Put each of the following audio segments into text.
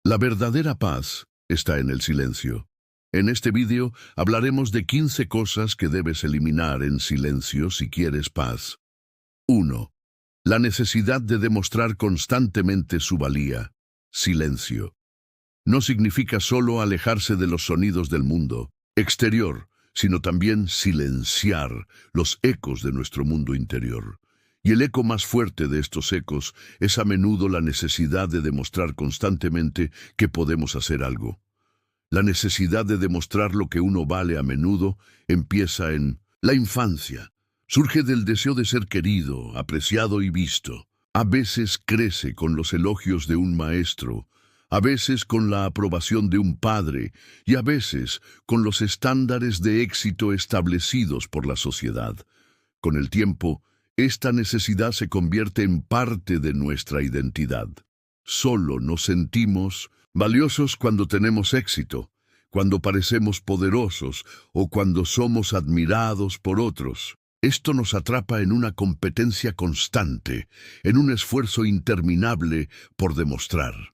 La verdadera paz está en el silencio. En este vídeo hablaremos de 15 cosas que debes eliminar en silencio si quieres paz. 1. La necesidad de demostrar constantemente su valía. Silencio. No significa solo alejarse de los sonidos del mundo exterior, sino también silenciar los ecos de nuestro mundo interior. Y el eco más fuerte de estos ecos es a menudo la necesidad de demostrar constantemente que podemos hacer algo. La necesidad de demostrar lo que uno vale a menudo empieza en la infancia. Surge del deseo de ser querido, apreciado y visto. A veces crece con los elogios de un maestro, a veces con la aprobación de un padre y a veces con los estándares de éxito establecidos por la sociedad. Con el tiempo, esta necesidad se convierte en parte de nuestra identidad. Solo nos sentimos valiosos cuando tenemos éxito, cuando parecemos poderosos o cuando somos admirados por otros. Esto nos atrapa en una competencia constante, en un esfuerzo interminable por demostrar.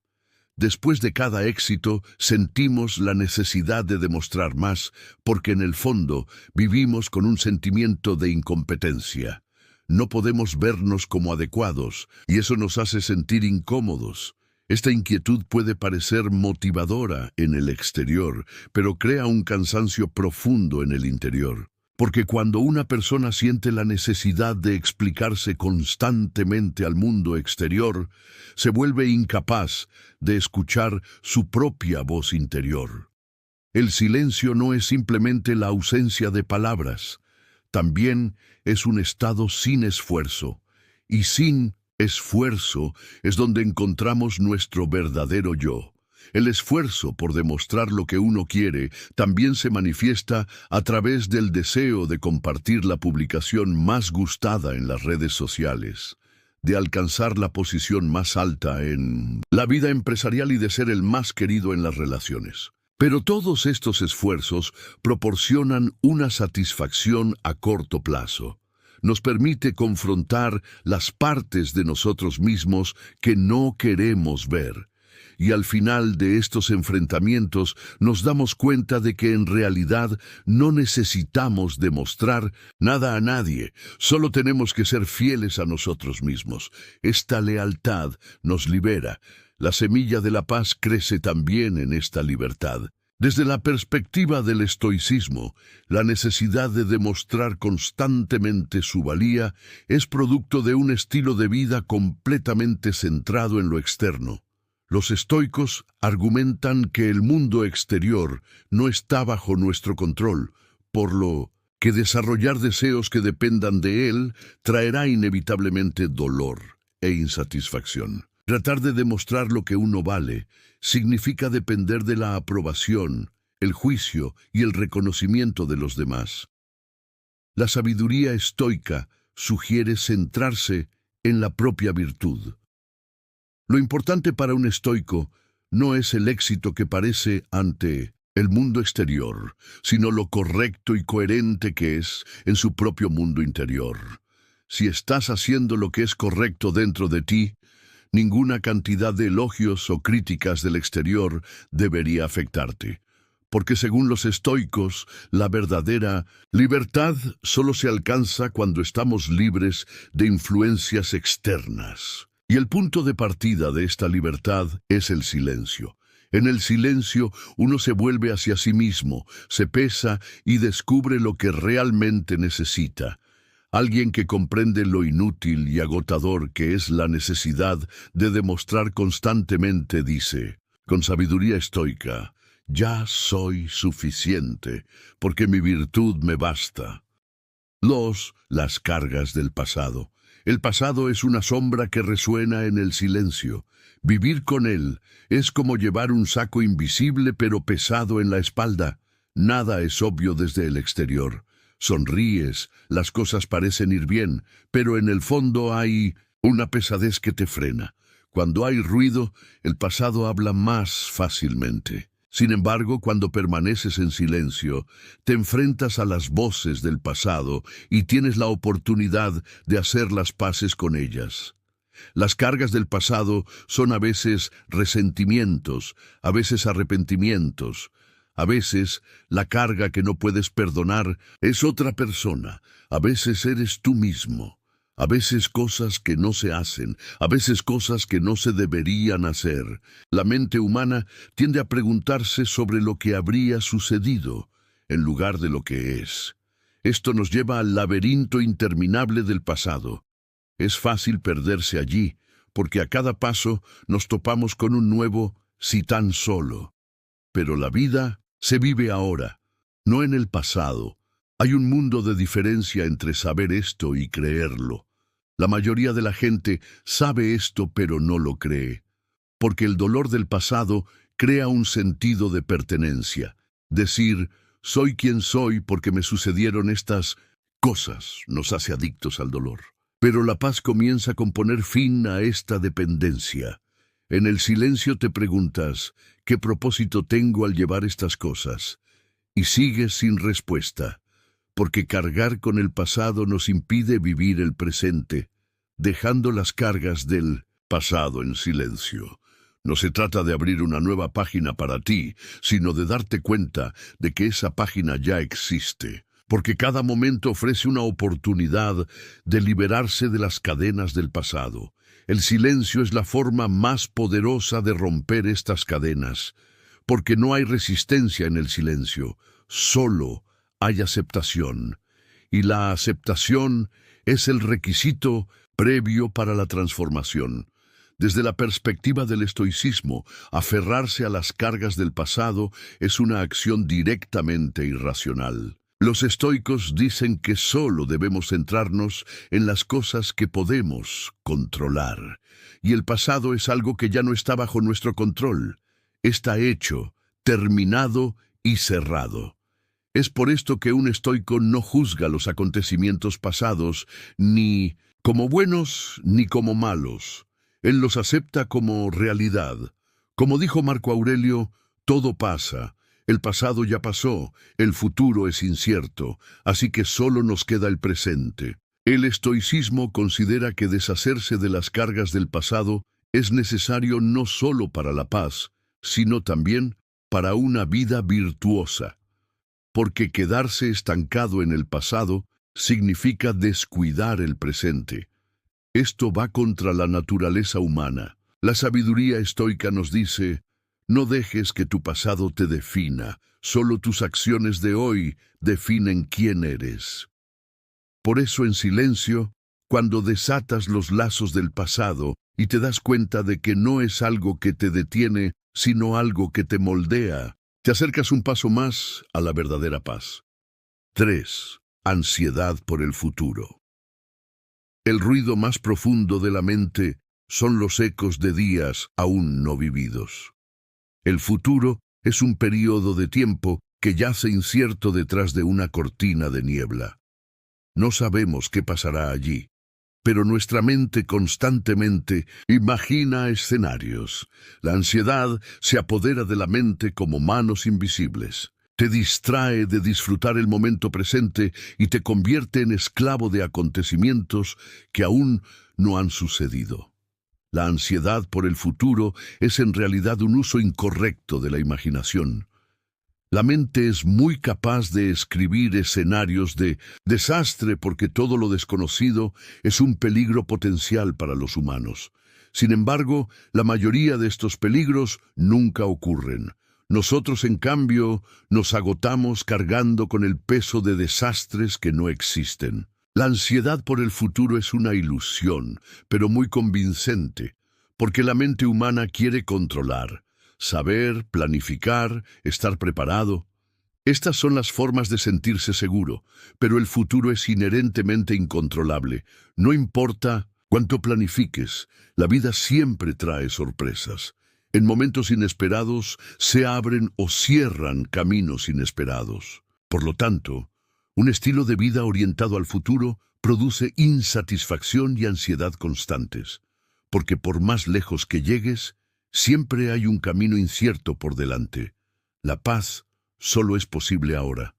Después de cada éxito, sentimos la necesidad de demostrar más, porque en el fondo vivimos con un sentimiento de incompetencia. No podemos vernos como adecuados, y eso nos hace sentir incómodos. Esta inquietud puede parecer motivadora en el exterior, pero crea un cansancio profundo en el interior. Porque cuando una persona siente la necesidad de explicarse constantemente al mundo exterior, se vuelve incapaz de escuchar su propia voz interior. El silencio no es simplemente la ausencia de palabras, también es un estado sin esfuerzo, y sin esfuerzo es donde encontramos nuestro verdadero yo. El esfuerzo por demostrar lo que uno quiere también se manifiesta a través del deseo de compartir la publicación más gustada en las redes sociales, de alcanzar la posición más alta en la vida empresarial y de ser el más querido en las relaciones. Pero todos estos esfuerzos proporcionan una satisfacción a corto plazo. Nos permite confrontar las partes de nosotros mismos que no queremos ver. Y al final de estos enfrentamientos nos damos cuenta de que en realidad no necesitamos demostrar nada a nadie, solo tenemos que ser fieles a nosotros mismos. Esta lealtad nos libera. La semilla de la paz crece también en esta libertad. Desde la perspectiva del estoicismo, la necesidad de demostrar constantemente su valía es producto de un estilo de vida completamente centrado en lo externo. Los estoicos argumentan que el mundo exterior no está bajo nuestro control, por lo que desarrollar deseos que dependan de él traerá inevitablemente dolor e insatisfacción. Tratar de demostrar lo que uno vale significa depender de la aprobación, el juicio y el reconocimiento de los demás. La sabiduría estoica sugiere centrarse en la propia virtud. Lo importante para un estoico no es el éxito que parece ante el mundo exterior, sino lo correcto y coherente que es en su propio mundo interior. Si estás haciendo lo que es correcto dentro de ti, ninguna cantidad de elogios o críticas del exterior debería afectarte. Porque según los estoicos, la verdadera libertad solo se alcanza cuando estamos libres de influencias externas. Y el punto de partida de esta libertad es el silencio. En el silencio uno se vuelve hacia sí mismo, se pesa y descubre lo que realmente necesita. Alguien que comprende lo inútil y agotador que es la necesidad de demostrar constantemente dice, con sabiduría estoica, ya soy suficiente, porque mi virtud me basta. Las cargas del pasado. El pasado es una sombra que resuena en el silencio. Vivir con él es como llevar un saco invisible pero pesado en la espalda. Nada es obvio desde el exterior. Sonríes, las cosas parecen ir bien, pero en el fondo hay una pesadez que te frena. Cuando hay ruido, el pasado habla más fácilmente. Sin embargo, cuando permaneces en silencio, te enfrentas a las voces del pasado y tienes la oportunidad de hacer las paces con ellas. Las cargas del pasado son a veces resentimientos, a veces arrepentimientos. A veces, la carga que no puedes perdonar es otra persona. A veces eres tú mismo. A veces cosas que no se hacen. A veces cosas que no se deberían hacer. La mente humana tiende a preguntarse sobre lo que habría sucedido, en lugar de lo que es. Esto nos lleva al laberinto interminable del pasado. Es fácil perderse allí, porque a cada paso nos topamos con un nuevo «si tan solo». Pero la vida se vive ahora, no en el pasado. Hay un mundo de diferencia entre saber esto y creerlo. La mayoría de la gente sabe esto pero no lo cree, porque el dolor del pasado crea un sentido de pertenencia. Decir, soy quien soy porque me sucedieron estas cosas, nos hace adictos al dolor. Pero la paz comienza con poner fin a esta dependencia. En el silencio te preguntas, ¿qué propósito tengo al llevar estas cosas? Y sigues sin respuesta, porque cargar con el pasado nos impide vivir el presente, dejando las cargas del pasado en silencio. No se trata de abrir una nueva página para ti, sino de darte cuenta de que esa página ya existe, porque cada momento ofrece una oportunidad de liberarse de las cadenas del pasado. El silencio es la forma más poderosa de romper estas cadenas, porque no hay resistencia en el silencio, solo hay aceptación. Y la aceptación es el requisito previo para la transformación. Desde la perspectiva del estoicismo, aferrarse a las cargas del pasado es una acción directamente irracional. Los estoicos dicen que solo debemos centrarnos en las cosas que podemos controlar, y el pasado es algo que ya no está bajo nuestro control. Está hecho, terminado y cerrado. Es por esto que un estoico no juzga los acontecimientos pasados ni como buenos ni como malos. Él los acepta como realidad. Como dijo Marco Aurelio, todo pasa. El pasado ya pasó, el futuro es incierto, así que solo nos queda el presente. El estoicismo considera que deshacerse de las cargas del pasado es necesario no solo para la paz, sino también para una vida virtuosa. Porque quedarse estancado en el pasado significa descuidar el presente. Esto va contra la naturaleza humana. La sabiduría estoica nos dice, no dejes que tu pasado te defina, solo tus acciones de hoy definen quién eres. Por eso en silencio, cuando desatas los lazos del pasado y te das cuenta de que no es algo que te detiene, sino algo que te moldea, te acercas un paso más a la verdadera paz. 3. Ansiedad por el futuro. El ruido más profundo de la mente son los ecos de días aún no vividos. El futuro es un período de tiempo que yace incierto detrás de una cortina de niebla. No sabemos qué pasará allí, pero nuestra mente constantemente imagina escenarios. La ansiedad se apodera de la mente como manos invisibles. Te distrae de disfrutar el momento presente y te convierte en esclavo de acontecimientos que aún no han sucedido. La ansiedad por el futuro es en realidad un uso incorrecto de la imaginación. La mente es muy capaz de escribir escenarios de desastre porque todo lo desconocido es un peligro potencial para los humanos. Sin embargo, la mayoría de estos peligros nunca ocurren. Nosotros, en cambio, nos agotamos cargando con el peso de desastres que no existen. La ansiedad por el futuro es una ilusión, pero muy convincente, porque la mente humana quiere controlar, saber, planificar, estar preparado. Estas son las formas de sentirse seguro, pero el futuro es inherentemente incontrolable. No importa cuánto planifiques, la vida siempre trae sorpresas. En momentos inesperados se abren o cierran caminos inesperados. Por lo tanto, un estilo de vida orientado al futuro produce insatisfacción y ansiedad constantes, porque por más lejos que llegues, siempre hay un camino incierto por delante. La paz solo es posible ahora.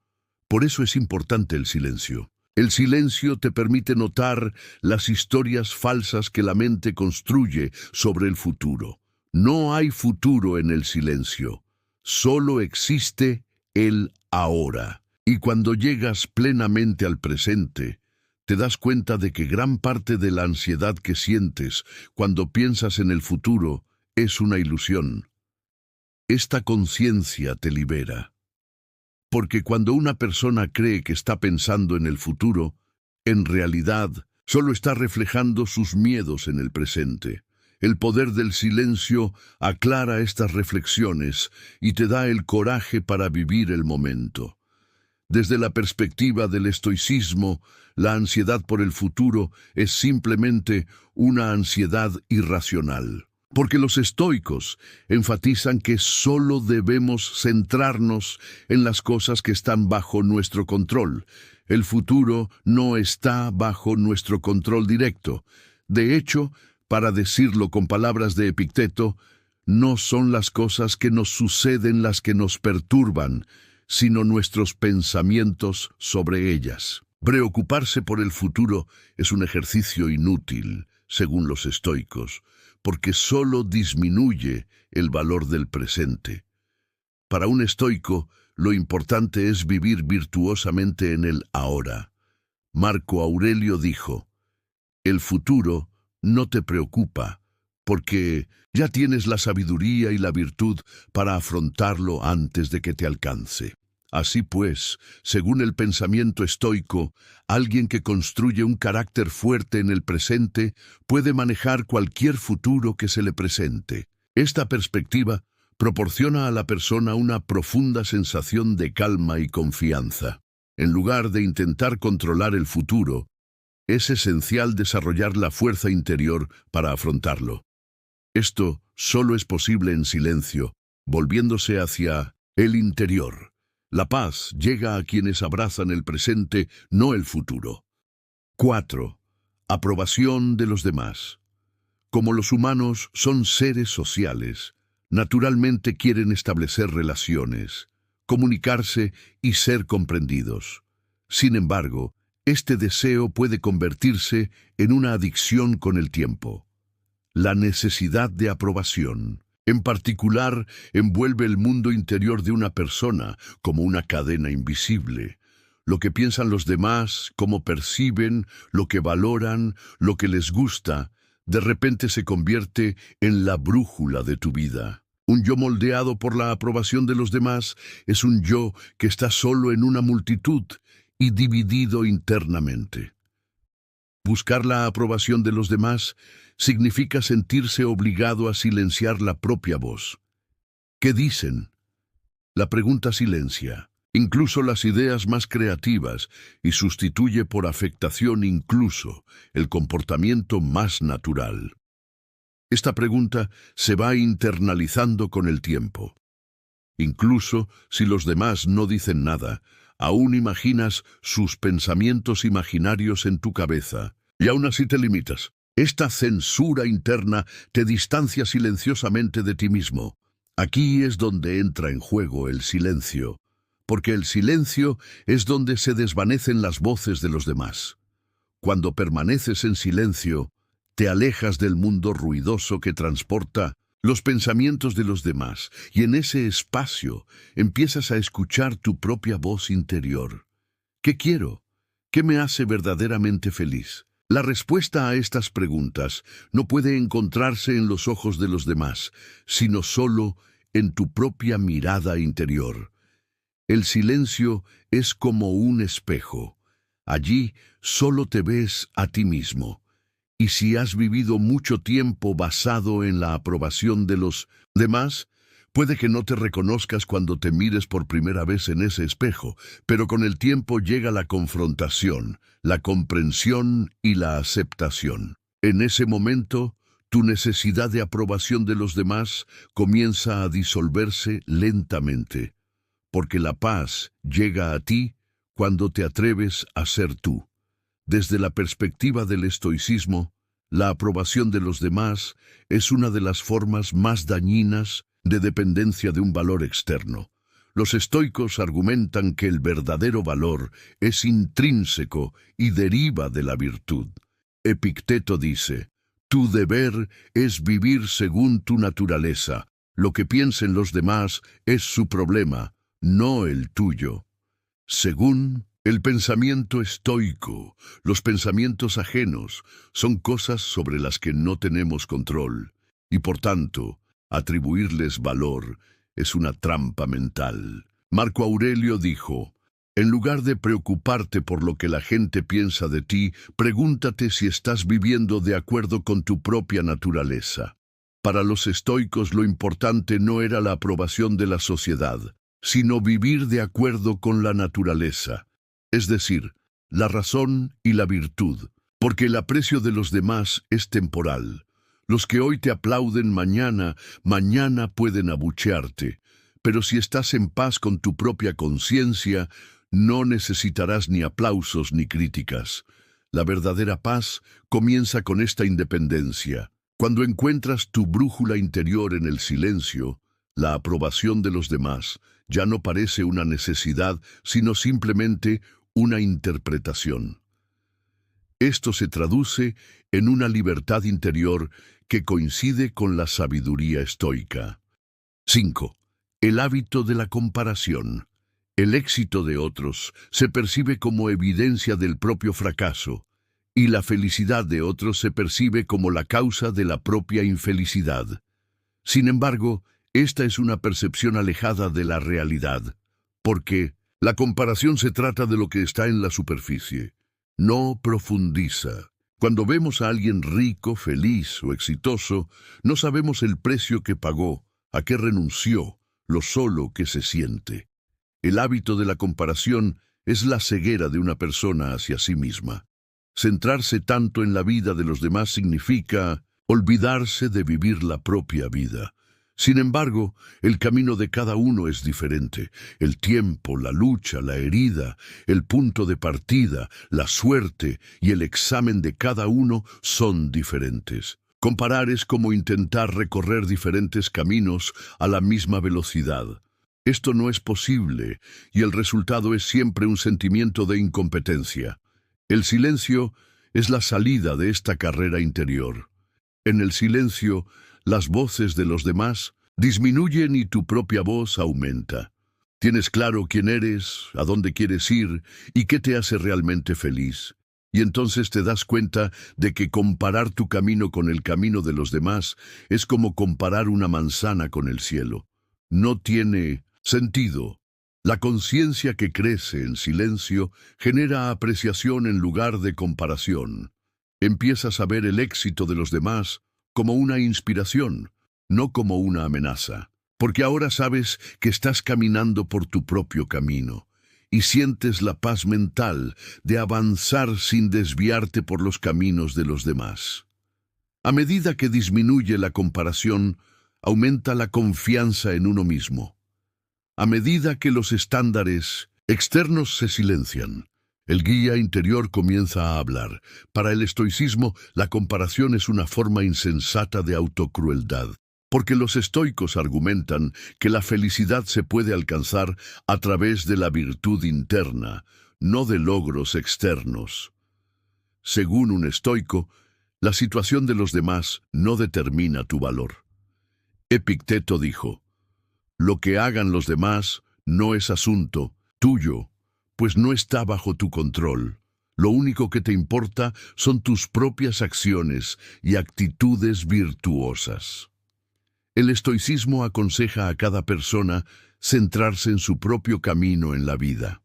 Por eso es importante el silencio. El silencio te permite notar las historias falsas que la mente construye sobre el futuro. No hay futuro en el silencio, solo existe el ahora. Y cuando llegas plenamente al presente, te das cuenta de que gran parte de la ansiedad que sientes cuando piensas en el futuro es una ilusión. Esta conciencia te libera. Porque cuando una persona cree que está pensando en el futuro, en realidad solo está reflejando sus miedos en el presente. El poder del silencio aclara estas reflexiones y te da el coraje para vivir el momento. Desde la perspectiva del estoicismo, la ansiedad por el futuro es simplemente una ansiedad irracional. Porque los estoicos enfatizan que solo debemos centrarnos en las cosas que están bajo nuestro control. El futuro no está bajo nuestro control directo. De hecho, para decirlo con palabras de Epicteto, no son las cosas que nos suceden las que nos perturban, sino nuestros pensamientos sobre ellas. Preocuparse por el futuro es un ejercicio inútil, según los estoicos, porque solo disminuye el valor del presente. Para un estoico, lo importante es vivir virtuosamente en el ahora. Marco Aurelio dijo, «El futuro no te preocupa, porque ya tienes la sabiduría y la virtud para afrontarlo antes de que te alcance». Así pues, según el pensamiento estoico, alguien que construye un carácter fuerte en el presente puede manejar cualquier futuro que se le presente. Esta perspectiva proporciona a la persona una profunda sensación de calma y confianza. En lugar de intentar controlar el futuro, es esencial desarrollar la fuerza interior para afrontarlo. Esto solo es posible en silencio, volviéndose hacia el interior. La paz llega a quienes abrazan el presente, no el futuro. 4. Aprobación de los demás. Como los humanos son seres sociales, naturalmente quieren establecer relaciones, comunicarse y ser comprendidos. Sin embargo, este deseo puede convertirse en una adicción con el tiempo. La necesidad de aprobación, en particular, envuelve el mundo interior de una persona como una cadena invisible. Lo que piensan los demás, cómo perciben, lo que valoran, lo que les gusta, de repente se convierte en la brújula de tu vida. Un yo moldeado por la aprobación de los demás es un yo que está solo en una multitud y dividido internamente. Buscar la aprobación de los demás significa sentirse obligado a silenciar la propia voz. ¿Qué dicen? La pregunta silencia, incluso las ideas más creativas, y sustituye por afectación incluso el comportamiento más natural. Esta pregunta se va internalizando con el tiempo. Incluso si los demás no dicen nada, aún imaginas sus pensamientos imaginarios en tu cabeza, y aún así te limitas. Esta censura interna te distancia silenciosamente de ti mismo. Aquí es donde entra en juego el silencio, porque el silencio es donde se desvanecen las voces de los demás. Cuando permaneces en silencio, te alejas del mundo ruidoso que transporta los pensamientos de los demás, y en ese espacio empiezas a escuchar tu propia voz interior. ¿Qué quiero? ¿Qué me hace verdaderamente feliz? La respuesta a estas preguntas no puede encontrarse en los ojos de los demás, sino solo en tu propia mirada interior. El silencio es como un espejo. Allí solo te ves a ti mismo. Y si has vivido mucho tiempo basado en la aprobación de los demás, puede que no te reconozcas cuando te mires por primera vez en ese espejo, pero con el tiempo llega la confrontación, la comprensión y la aceptación. En ese momento, tu necesidad de aprobación de los demás comienza a disolverse lentamente, porque la paz llega a ti cuando te atreves a ser tú. Desde la perspectiva del estoicismo, la aprobación de los demás es una de las formas más dañinas de dependencia de un valor externo. Los estoicos argumentan que el verdadero valor es intrínseco y deriva de la virtud. Epicteto dice, tu deber es vivir según tu naturaleza. Lo que piensen los demás es su problema, no el tuyo. Según el pensamiento estoico, los pensamientos ajenos son cosas sobre las que no tenemos control, y por tanto, atribuirles valor es una trampa mental. Marco Aurelio dijo, en lugar de preocuparte por lo que la gente piensa de ti, pregúntate si estás viviendo de acuerdo con tu propia naturaleza. Para los estoicos lo importante no era la aprobación de la sociedad, sino vivir de acuerdo con la naturaleza, es decir, la razón y la virtud, porque el aprecio de los demás es temporal. Los que hoy te aplauden mañana pueden abuchearte, pero si estás en paz con tu propia conciencia, no necesitarás ni aplausos ni críticas. La verdadera paz comienza con esta independencia. Cuando encuentras tu brújula interior en el silencio, la aprobación de los demás ya no parece una necesidad, sino simplemente una interpretación. Esto se traduce en una libertad interior que coincide con la sabiduría estoica. 5. El hábito de la comparación. El éxito de otros se percibe como evidencia del propio fracaso, y la felicidad de otros se percibe como la causa de la propia infelicidad. Sin embargo, esta es una percepción alejada de la realidad, porque la comparación se trata de lo que está en la superficie, no profundiza. Cuando vemos a alguien rico, feliz o exitoso, no sabemos el precio que pagó, a qué renunció, lo solo que se siente. El hábito de la comparación es la ceguera de una persona hacia sí misma. Centrarse tanto en la vida de los demás significa olvidarse de vivir la propia vida. Sin embargo, el camino de cada uno es diferente. El tiempo, la lucha, la herida, el punto de partida, la suerte y el examen de cada uno son diferentes. Comparar es como intentar recorrer diferentes caminos a la misma velocidad. Esto no es posible, y el resultado es siempre un sentimiento de incompetencia. El silencio es la salida de esta carrera interior. En el silencio, las voces de los demás disminuyen y tu propia voz aumenta. Tienes claro quién eres, a dónde quieres ir y qué te hace realmente feliz. Y entonces te das cuenta de que comparar tu camino con el camino de los demás es como comparar una manzana con el cielo. No tiene sentido. La conciencia que crece en silencio genera apreciación en lugar de comparación. Empiezas a ver el éxito de los demás como una inspiración, no como una amenaza, porque ahora sabes que estás caminando por tu propio camino y sientes la paz mental de avanzar sin desviarte por los caminos de los demás. A medida que disminuye la comparación, aumenta la confianza en uno mismo. A medida que los estándares externos se silencian, el guía interior comienza a hablar. Para el estoicismo, la comparación es una forma insensata de autocrueldad, porque los estoicos argumentan que la felicidad se puede alcanzar a través de la virtud interna, no de logros externos. Según un estoico, la situación de los demás no determina tu valor. Epicteto dijo, lo que hagan los demás no es asunto tuyo, pues no está bajo tu control. Lo único que te importa son tus propias acciones y actitudes virtuosas. El estoicismo aconseja a cada persona centrarse en su propio camino en la vida.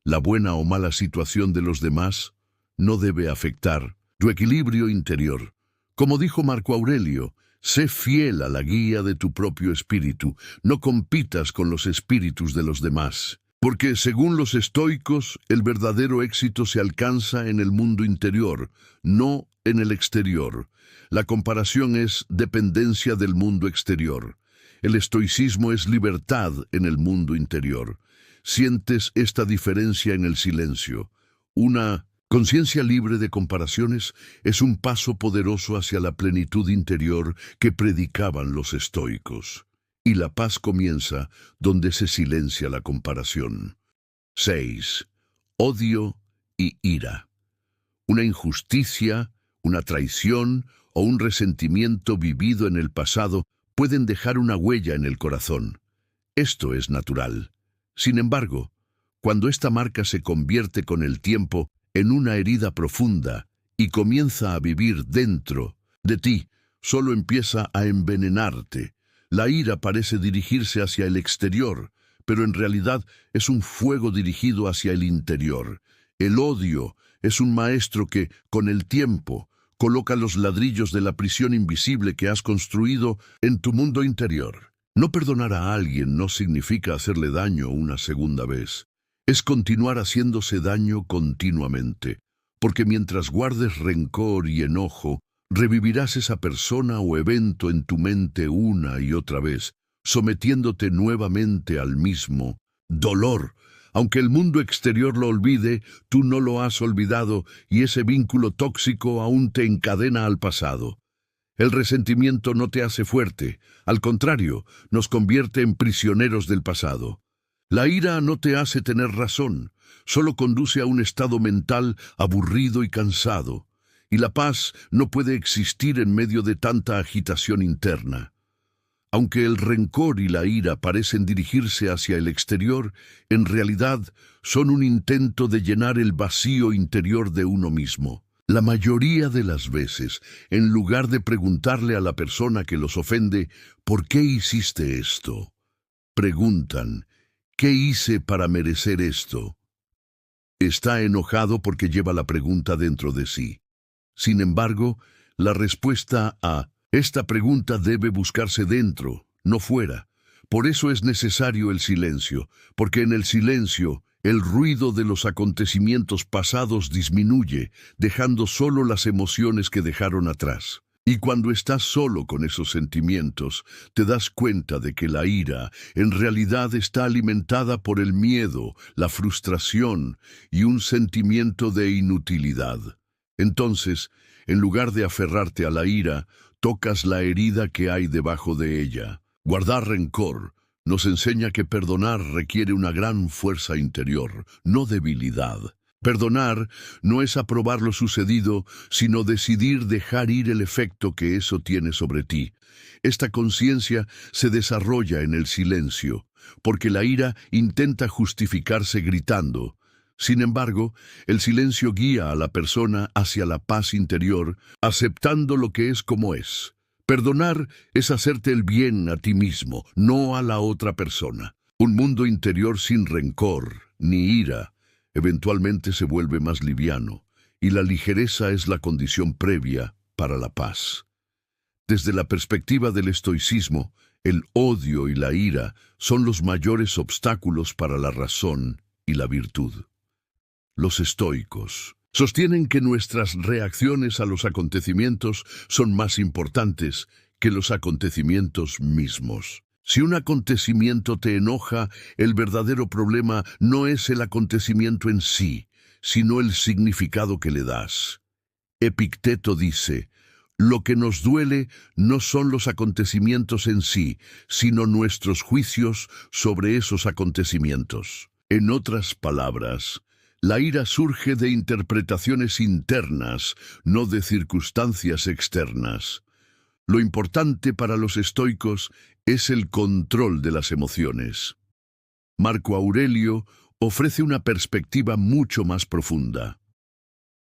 La buena o mala situación de los demás no debe afectar tu equilibrio interior. Como dijo Marco Aurelio, sé fiel a la guía de tu propio espíritu, no compitas con los espíritus de los demás. Porque, según los estoicos, el verdadero éxito se alcanza en el mundo interior, no en el exterior. La comparación es dependencia del mundo exterior. El estoicismo es libertad en el mundo interior. Sientes esta diferencia en el silencio. Una conciencia libre de comparaciones es un paso poderoso hacia la plenitud interior que predicaban los estoicos. y la paz comienza donde se silencia la comparación. 6. Odio y ira. Una injusticia, una traición o un resentimiento vivido en el pasado pueden dejar una huella en el corazón. Esto es natural. Sin embargo, cuando esta marca se convierte con el tiempo en una herida profunda y comienza a vivir dentro de ti, solo empieza a envenenarte. La ira parece dirigirse hacia el exterior, pero en realidad es un fuego dirigido hacia el interior. El odio es un maestro que, con el tiempo, coloca los ladrillos de la prisión invisible que has construido en tu mundo interior. No perdonar a alguien no significa hacerle daño una segunda vez. Es continuar haciéndose daño continuamente, porque mientras guardes rencor y enojo, revivirás esa persona o evento en tu mente una y otra vez, sometiéndote nuevamente al mismo dolor. Aunque el mundo exterior lo olvide, tú no lo has olvidado y ese vínculo tóxico aún te encadena al pasado. El resentimiento no te hace fuerte, al contrario, nos convierte en prisioneros del pasado. La ira no te hace tener razón, solo conduce a un estado mental aburrido y cansado, y la paz no puede existir en medio de tanta agitación interna. Aunque el rencor y la ira parecen dirigirse hacia el exterior, en realidad son un intento de llenar el vacío interior de uno mismo. La mayoría de las veces, en lugar de preguntarle a la persona que los ofende, ¿por qué hiciste esto?, preguntan, ¿qué hice para merecer esto? Está enojado porque lleva la pregunta dentro de sí. Sin embargo, la respuesta a esta pregunta debe buscarse dentro, no fuera. Por eso es necesario el silencio, porque en el silencio el ruido de los acontecimientos pasados disminuye, dejando solo las emociones que dejaron atrás. Y cuando estás solo con esos sentimientos, te das cuenta de que la ira en realidad está alimentada por el miedo, la frustración y un sentimiento de inutilidad. Entonces, en lugar de aferrarte a la ira, tocas la herida que hay debajo de ella. Guardar rencor nos enseña que perdonar requiere una gran fuerza interior, no debilidad. Perdonar no es aprobar lo sucedido, sino decidir dejar ir el efecto que eso tiene sobre ti. Esta conciencia se desarrolla en el silencio, porque la ira intenta justificarse gritando. Sin embargo, el silencio guía a la persona hacia la paz interior, aceptando lo que es como es. Perdonar es hacerte el bien a ti mismo, no a la otra persona. Un mundo interior sin rencor ni ira eventualmente se vuelve más liviano, y la ligereza es la condición previa para la paz. Desde la perspectiva del estoicismo, el odio y la ira son los mayores obstáculos para la razón y la virtud. Los estoicos sostienen que nuestras reacciones a los acontecimientos son más importantes que los acontecimientos mismos. Si un acontecimiento te enoja, el verdadero problema no es el acontecimiento en sí, sino el significado que le das. Epicteto dice, lo que nos duele no son los acontecimientos en sí, sino nuestros juicios sobre esos acontecimientos. En otras palabras, la ira surge de interpretaciones internas, no de circunstancias externas. Lo importante para los estoicos es el control de las emociones. Marco Aurelio ofrece una perspectiva mucho más profunda.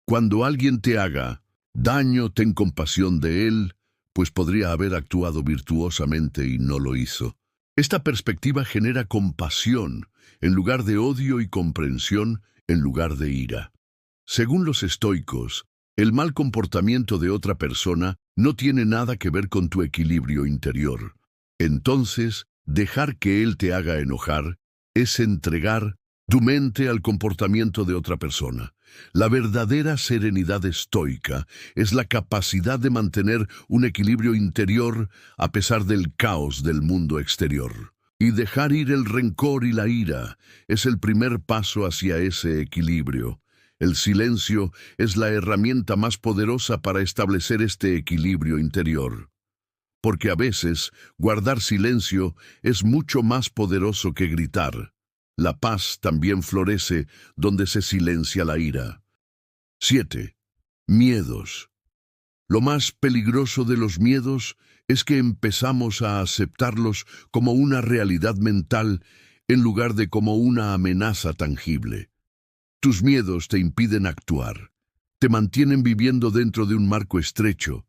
Cuando alguien te haga daño, ten compasión de él, pues podría haber actuado virtuosamente y no lo hizo. Esta perspectiva genera compasión en lugar de odio y comprensión en lugar de ira. Según los estoicos, el mal comportamiento de otra persona no tiene nada que ver con tu equilibrio interior. Entonces, dejar que él te haga enojar es entregar tu mente al comportamiento de otra persona. La verdadera serenidad estoica es la capacidad de mantener un equilibrio interior a pesar del caos del mundo exterior. Y dejar ir el rencor y la ira es el primer paso hacia ese equilibrio. El silencio es la herramienta más poderosa para establecer este equilibrio interior. porque a veces guardar silencio es mucho más poderoso que gritar. La paz también florece donde se silencia la ira. 7. Miedos. Lo más peligroso de los miedos es que empezamos a aceptarlos como una realidad mental en lugar de como una amenaza tangible. Tus miedos te impiden actuar, te mantienen viviendo dentro de un marco estrecho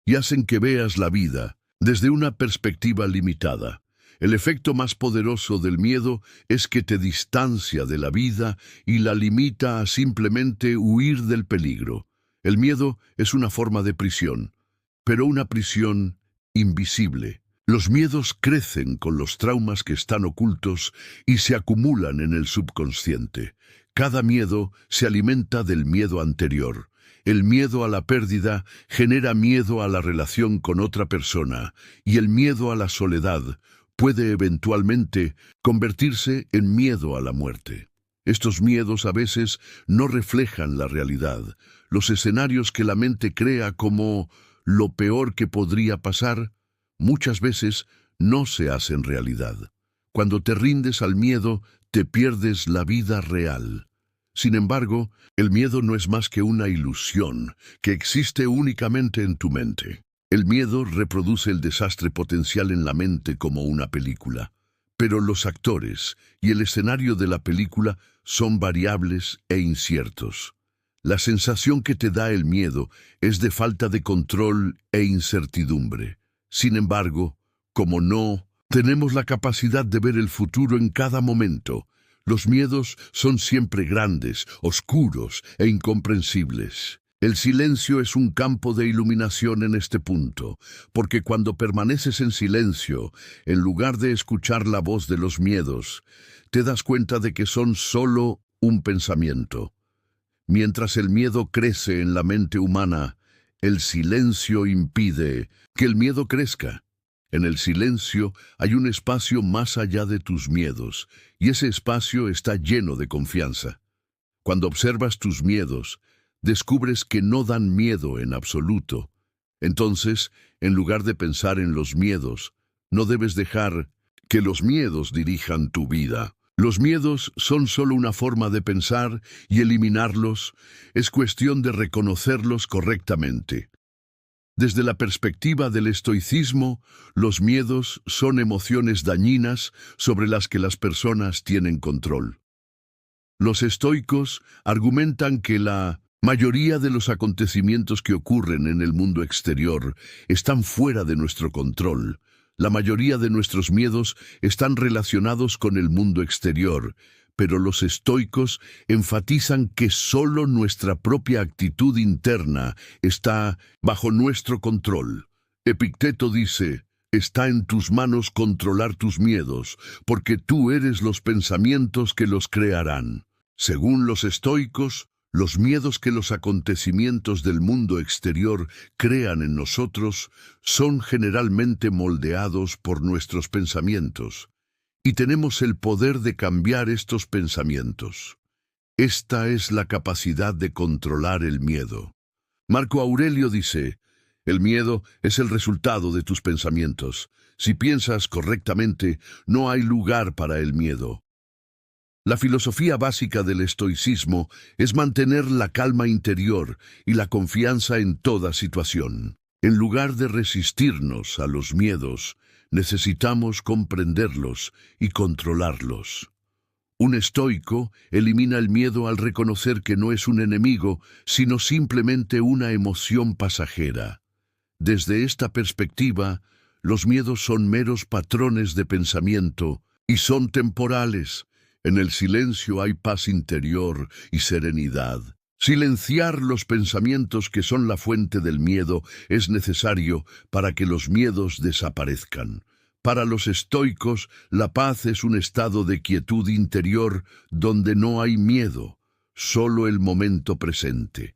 y hacen que veas la vida desde una perspectiva limitada. El efecto más poderoso del miedo es que te distancia de la vida y la limita a simplemente huir del peligro. El miedo es una forma de prisión, pero una prisión invisible. Los miedos crecen con los traumas que están ocultos y se acumulan en el subconsciente. Cada miedo se alimenta del miedo anterior. El miedo a la pérdida genera miedo a la relación con otra persona, y el miedo a la soledad puede eventualmente convertirse en miedo a la muerte. Estos miedos a veces no reflejan la realidad. Los escenarios que la mente crea como lo peor que podría pasar, muchas veces no se hacen realidad. Cuando te rindes al miedo, te pierdes la vida real. Sin embargo, el miedo no es más que una ilusión que existe únicamente en tu mente. El miedo reproduce el desastre potencial en la mente como una película, pero los actores y el escenario de la película son variables e inciertos. La sensación que te da el miedo es de falta de control e incertidumbre. Sin embargo, como no tenemos la capacidad de ver el futuro en cada momento, los miedos son siempre grandes, oscuros e incomprensibles. El silencio es un campo de iluminación en este punto, porque cuando permaneces en silencio, en lugar de escuchar la voz de los miedos, te das cuenta de que son solo un pensamiento. Mientras el miedo crece en la mente humana, el silencio impide que el miedo crezca. En el silencio hay un espacio más allá de tus miedos, y ese espacio está lleno de confianza. Cuando observas tus miedos, descubres que no dan miedo en absoluto. Entonces, en lugar de pensar en los miedos, no debes dejar que los miedos dirijan tu vida. Los miedos son solo una forma de pensar y eliminarlos es cuestión de reconocerlos correctamente. Desde la perspectiva del estoicismo, los miedos son emociones dañinas sobre las que las personas tienen control. Los estoicos argumentan que la mayoría de los acontecimientos que ocurren en el mundo exterior están fuera de nuestro control. La mayoría de nuestros miedos están relacionados con el mundo exterior, pero los estoicos enfatizan que solo nuestra propia actitud interna está bajo nuestro control. Epicteto dice: está en tus manos controlar tus miedos, porque tú eres los pensamientos que los crearán. Según los estoicos, los miedos que los acontecimientos del mundo exterior crean en nosotros son generalmente moldeados por nuestros pensamientos, y tenemos el poder de cambiar estos pensamientos. Esta es la capacidad de controlar el miedo. Marco Aurelio dice: el miedo es el resultado de tus pensamientos. Si piensas correctamente, no hay lugar para el miedo. La filosofía básica del estoicismo es mantener la calma interior y la confianza en toda situación. En lugar de resistirnos a los miedos, necesitamos comprenderlos y controlarlos. Un estoico elimina el miedo al reconocer que no es un enemigo, sino simplemente una emoción pasajera. Desde esta perspectiva, los miedos son meros patrones de pensamiento y son temporales. En el silencio hay paz interior y serenidad. Silenciar los pensamientos que son la fuente del miedo es necesario para que los miedos desaparezcan. Para los estoicos, la paz es un estado de quietud interior donde no hay miedo, solo el momento presente.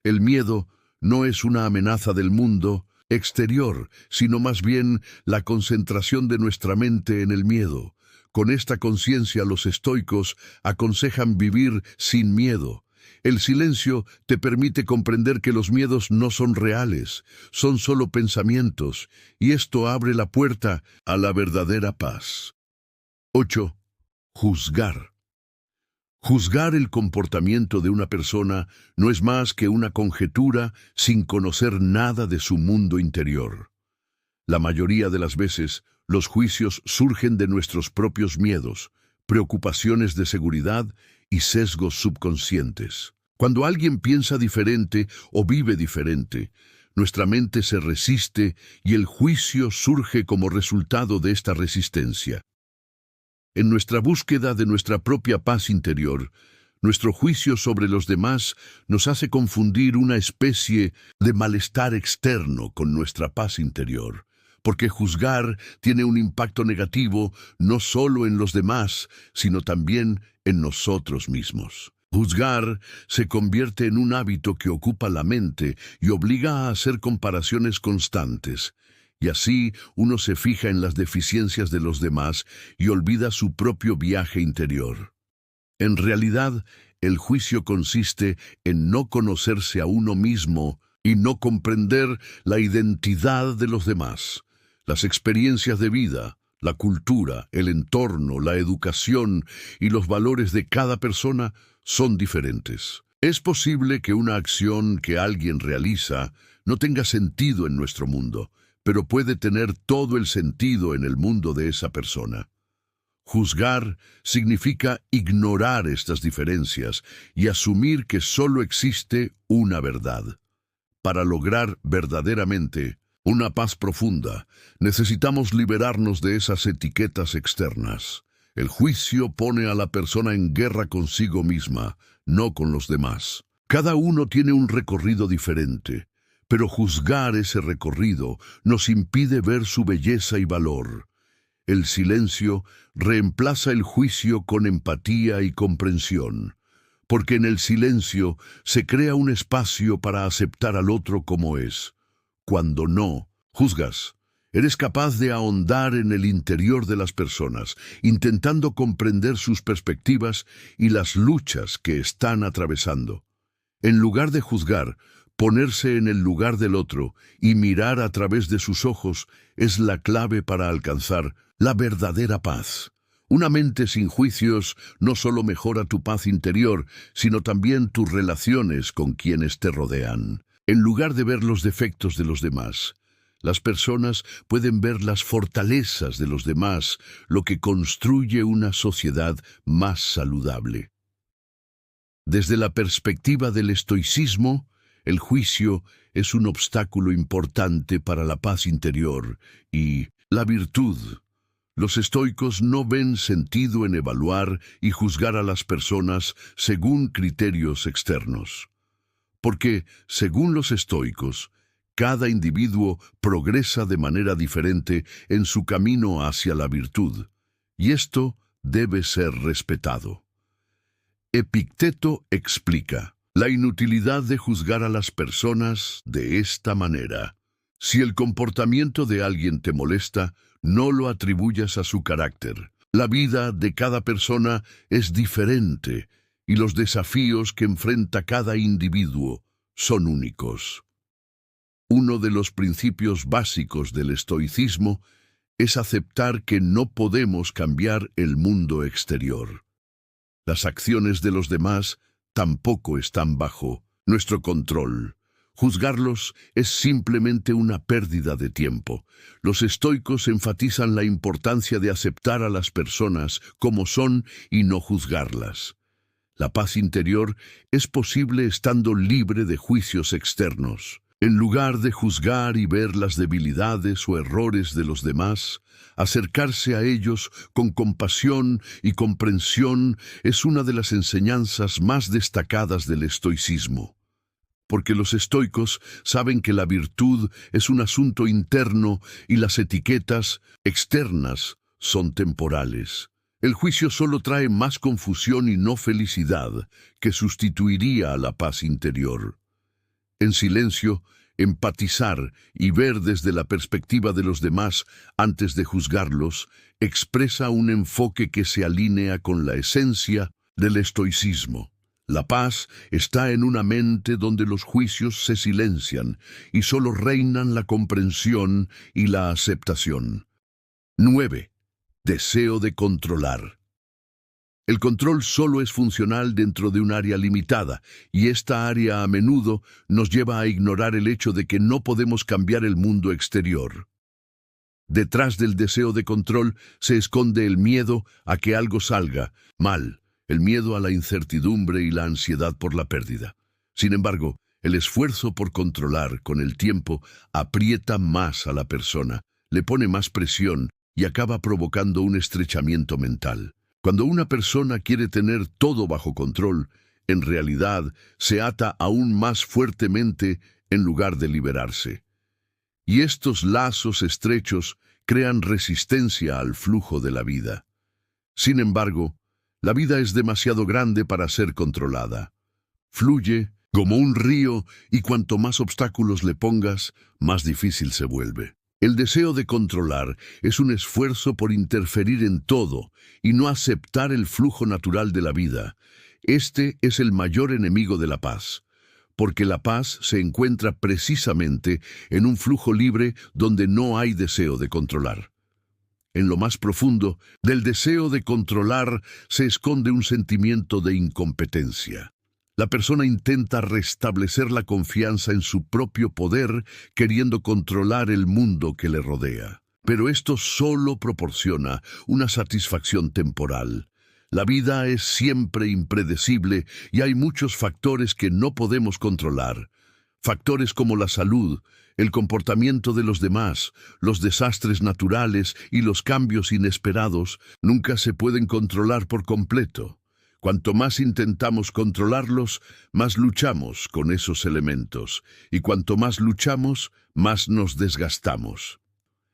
El miedo no es una amenaza del mundo exterior, sino más bien la concentración de nuestra mente en el miedo. Con esta conciencia, los estoicos aconsejan vivir sin miedo. El silencio te permite comprender que los miedos no son reales, son solo pensamientos, y esto abre la puerta a la verdadera paz. 8. Juzgar. Juzgar el comportamiento de una persona no es más que una conjetura sin conocer nada de su mundo interior. La mayoría de las veces, los juicios surgen de nuestros propios miedos, preocupaciones de seguridad y sesgos subconscientes. Cuando alguien piensa diferente o vive diferente, nuestra mente se resiste y el juicio surge como resultado de esta resistencia. En nuestra búsqueda de nuestra propia paz interior, nuestro juicio sobre los demás nos hace confundir una especie de malestar externo con nuestra paz interior. Porque juzgar tiene un impacto negativo no solo en los demás, sino también en nosotros mismos. Juzgar se convierte en un hábito que ocupa la mente y obliga a hacer comparaciones constantes. Y así uno se fija en las deficiencias de los demás y olvida su propio viaje interior. En realidad, el juicio consiste en no conocerse a uno mismo y no comprender la identidad de los demás. Las experiencias de vida, la cultura, el entorno, la educación y los valores de cada persona son diferentes. Es posible que una acción que alguien realiza no tenga sentido en nuestro mundo, pero puede tener todo el sentido en el mundo de esa persona. Juzgar significa ignorar estas diferencias y asumir que solo existe una verdad. Para lograr verdaderamente una paz profunda, necesitamos liberarnos de esas etiquetas externas. El juicio pone a la persona en guerra consigo misma, no con los demás. Cada uno tiene un recorrido diferente, pero juzgar ese recorrido nos impide ver su belleza y valor. El silencio reemplaza el juicio con empatía y comprensión, porque en el silencio se crea un espacio para aceptar al otro como es. Cuando no juzgas, eres capaz de ahondar en el interior de las personas, intentando comprender sus perspectivas y las luchas que están atravesando. En lugar de juzgar, ponerse en el lugar del otro y mirar a través de sus ojos es la clave para alcanzar la verdadera paz. Una mente sin juicios no solo mejora tu paz interior, sino también tus relaciones con quienes te rodean. En lugar de ver los defectos de los demás, las personas pueden ver las fortalezas de los demás, lo que construye una sociedad más saludable. Desde la perspectiva del estoicismo, el juicio es un obstáculo importante para la paz interior y la virtud. Los estoicos no ven sentido en evaluar y juzgar a las personas según criterios externos. Porque, según los estoicos, cada individuo progresa de manera diferente en su camino hacia la virtud, y esto debe ser respetado. Epicteto explica la inutilidad de juzgar a las personas de esta manera. Si el comportamiento de alguien te molesta, no lo atribuyas a su carácter. La vida de cada persona es diferente y los desafíos que enfrenta cada individuo son únicos. Uno de los principios básicos del estoicismo es aceptar que no podemos cambiar el mundo exterior. Las acciones de los demás tampoco están bajo nuestro control. Juzgarlos es simplemente una pérdida de tiempo. Los estoicos enfatizan la importancia de aceptar a las personas como son y no juzgarlas. La paz interior es posible estando libre de juicios externos. En lugar de juzgar y ver las debilidades o errores de los demás, acercarse a ellos con compasión y comprensión es una de las enseñanzas más destacadas del estoicismo. Porque los estoicos saben que la virtud es un asunto interno y las etiquetas externas son temporales. El juicio solo trae más confusión y no felicidad, que sustituiría a la paz interior. En silencio, empatizar y ver desde la perspectiva de los demás antes de juzgarlos expresa un enfoque que se alinea con la esencia del estoicismo. La paz está en una mente donde los juicios se silencian y solo reinan la comprensión y la aceptación. 9. Deseo de controlar. El control solo es funcional dentro de un área limitada, y esta área a menudo nos lleva a ignorar el hecho de que no podemos cambiar el mundo exterior. Detrás del deseo de control se esconde el miedo a que algo salga mal, el miedo a la incertidumbre y la ansiedad por la pérdida. Sin embargo, el esfuerzo por controlar con el tiempo aprieta más a la persona, le pone más presión y acaba provocando un estrechamiento mental. Cuando una persona quiere tener todo bajo control, en realidad se ata aún más fuertemente en lugar de liberarse. Y estos lazos estrechos crean resistencia al flujo de la vida. Sin embargo, la vida es demasiado grande para ser controlada. Fluye como un río y cuanto más obstáculos le pongas, más difícil se vuelve. El deseo de controlar es un esfuerzo por interferir en todo y no aceptar el flujo natural de la vida. Este es el mayor enemigo de la paz, porque la paz se encuentra precisamente en un flujo libre donde no hay deseo de controlar. En lo más profundo del deseo de controlar se esconde un sentimiento de incompetencia. La persona intenta restablecer la confianza en su propio poder, queriendo controlar el mundo que le rodea. Pero esto solo proporciona una satisfacción temporal. La vida es siempre impredecible y hay muchos factores que no podemos controlar. Factores como la salud, el comportamiento de los demás, los desastres naturales y los cambios inesperados nunca se pueden controlar por completo. Cuanto más intentamos controlarlos, más luchamos con esos elementos, y cuanto más luchamos, más nos desgastamos.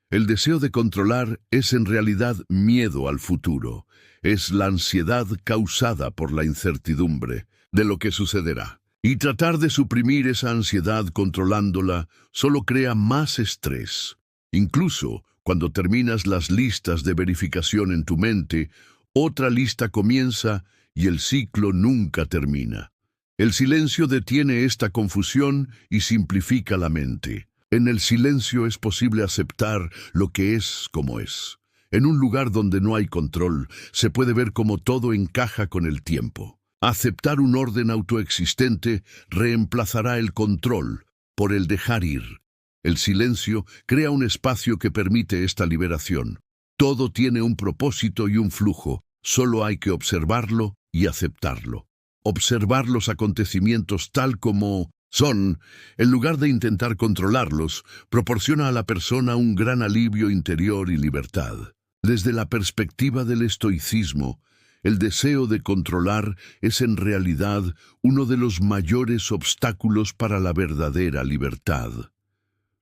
El deseo de controlar es en realidad miedo al futuro, es la ansiedad causada por la incertidumbre de lo que sucederá. Y tratar de suprimir esa ansiedad controlándola solo crea más estrés. Incluso cuando terminas las listas de verificación en tu mente, otra lista comienza y el ciclo nunca termina. El silencio detiene esta confusión y simplifica la mente. En el silencio es posible aceptar lo que es como es. En un lugar donde no hay control, se puede ver cómo todo encaja con el tiempo. Aceptar un orden autoexistente reemplazará el control por el dejar ir. El silencio crea un espacio que permite esta liberación. Todo tiene un propósito y un flujo, solo hay que observarlo y aceptarlo. Observar los acontecimientos tal como son, en lugar de intentar controlarlos, proporciona a la persona un gran alivio interior y libertad. Desde la perspectiva del estoicismo, el deseo de controlar es en realidad uno de los mayores obstáculos para la verdadera libertad.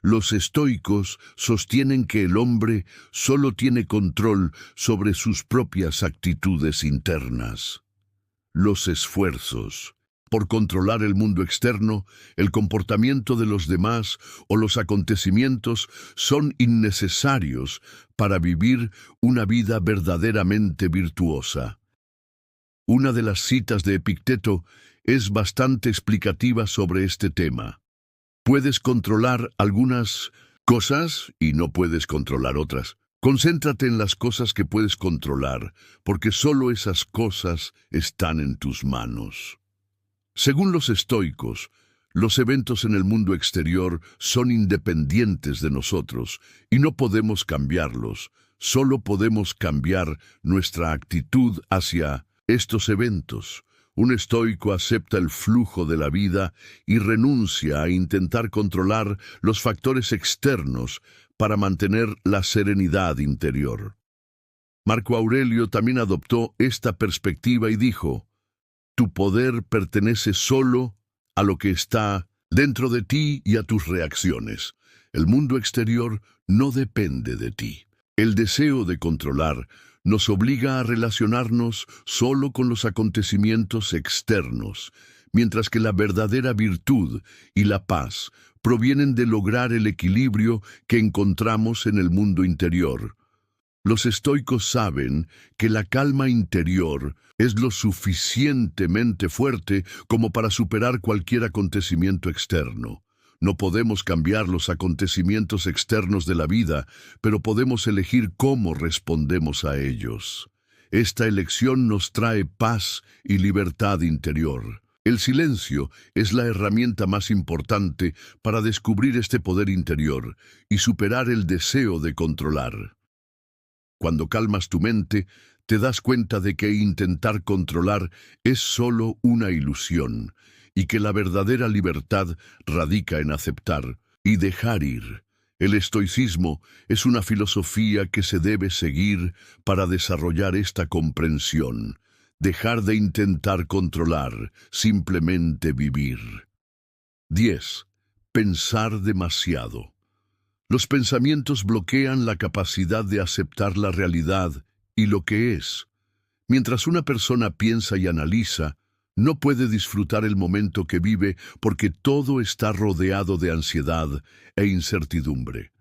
Los estoicos sostienen que el hombre solo tiene control sobre sus propias actitudes internas. Los esfuerzos por controlar el mundo externo, el comportamiento de los demás o los acontecimientos son innecesarios para vivir una vida verdaderamente virtuosa. Una de las citas de Epicteto es bastante explicativa sobre este tema. Puedes controlar algunas cosas y no puedes controlar otras. Concéntrate en las cosas que puedes controlar, porque solo esas cosas están en tus manos. Según los estoicos, los eventos en el mundo exterior son independientes de nosotros y no podemos cambiarlos, solo podemos cambiar nuestra actitud hacia estos eventos. Un estoico acepta el flujo de la vida y renuncia a intentar controlar los factores externos para mantener la serenidad interior. Marco Aurelio también adoptó esta perspectiva y dijo: tu poder pertenece solo a lo que está dentro de ti y a tus reacciones. El mundo exterior no depende de ti. El deseo de controlar nos obliga a relacionarnos solo con los acontecimientos externos, mientras que la verdadera virtud y la paz provienen de lograr el equilibrio que encontramos en el mundo interior. Los estoicos saben que la calma interior es lo suficientemente fuerte como para superar cualquier acontecimiento externo. No podemos cambiar los acontecimientos externos de la vida, pero podemos elegir cómo respondemos a ellos. Esta elección nos trae paz y libertad interior. El silencio es la herramienta más importante para descubrir este poder interior y superar el deseo de controlar. Cuando calmas tu mente, te das cuenta de que intentar controlar es solo una ilusión y que la verdadera libertad radica en aceptar y dejar ir. El estoicismo es una filosofía que se debe seguir para desarrollar esta comprensión. Dejar de intentar controlar, simplemente vivir. 10. Pensar demasiado. Los pensamientos bloquean la capacidad de aceptar la realidad y lo que es. Mientras una persona piensa y analiza, no puede disfrutar el momento que vive porque todo está rodeado de ansiedad e incertidumbre.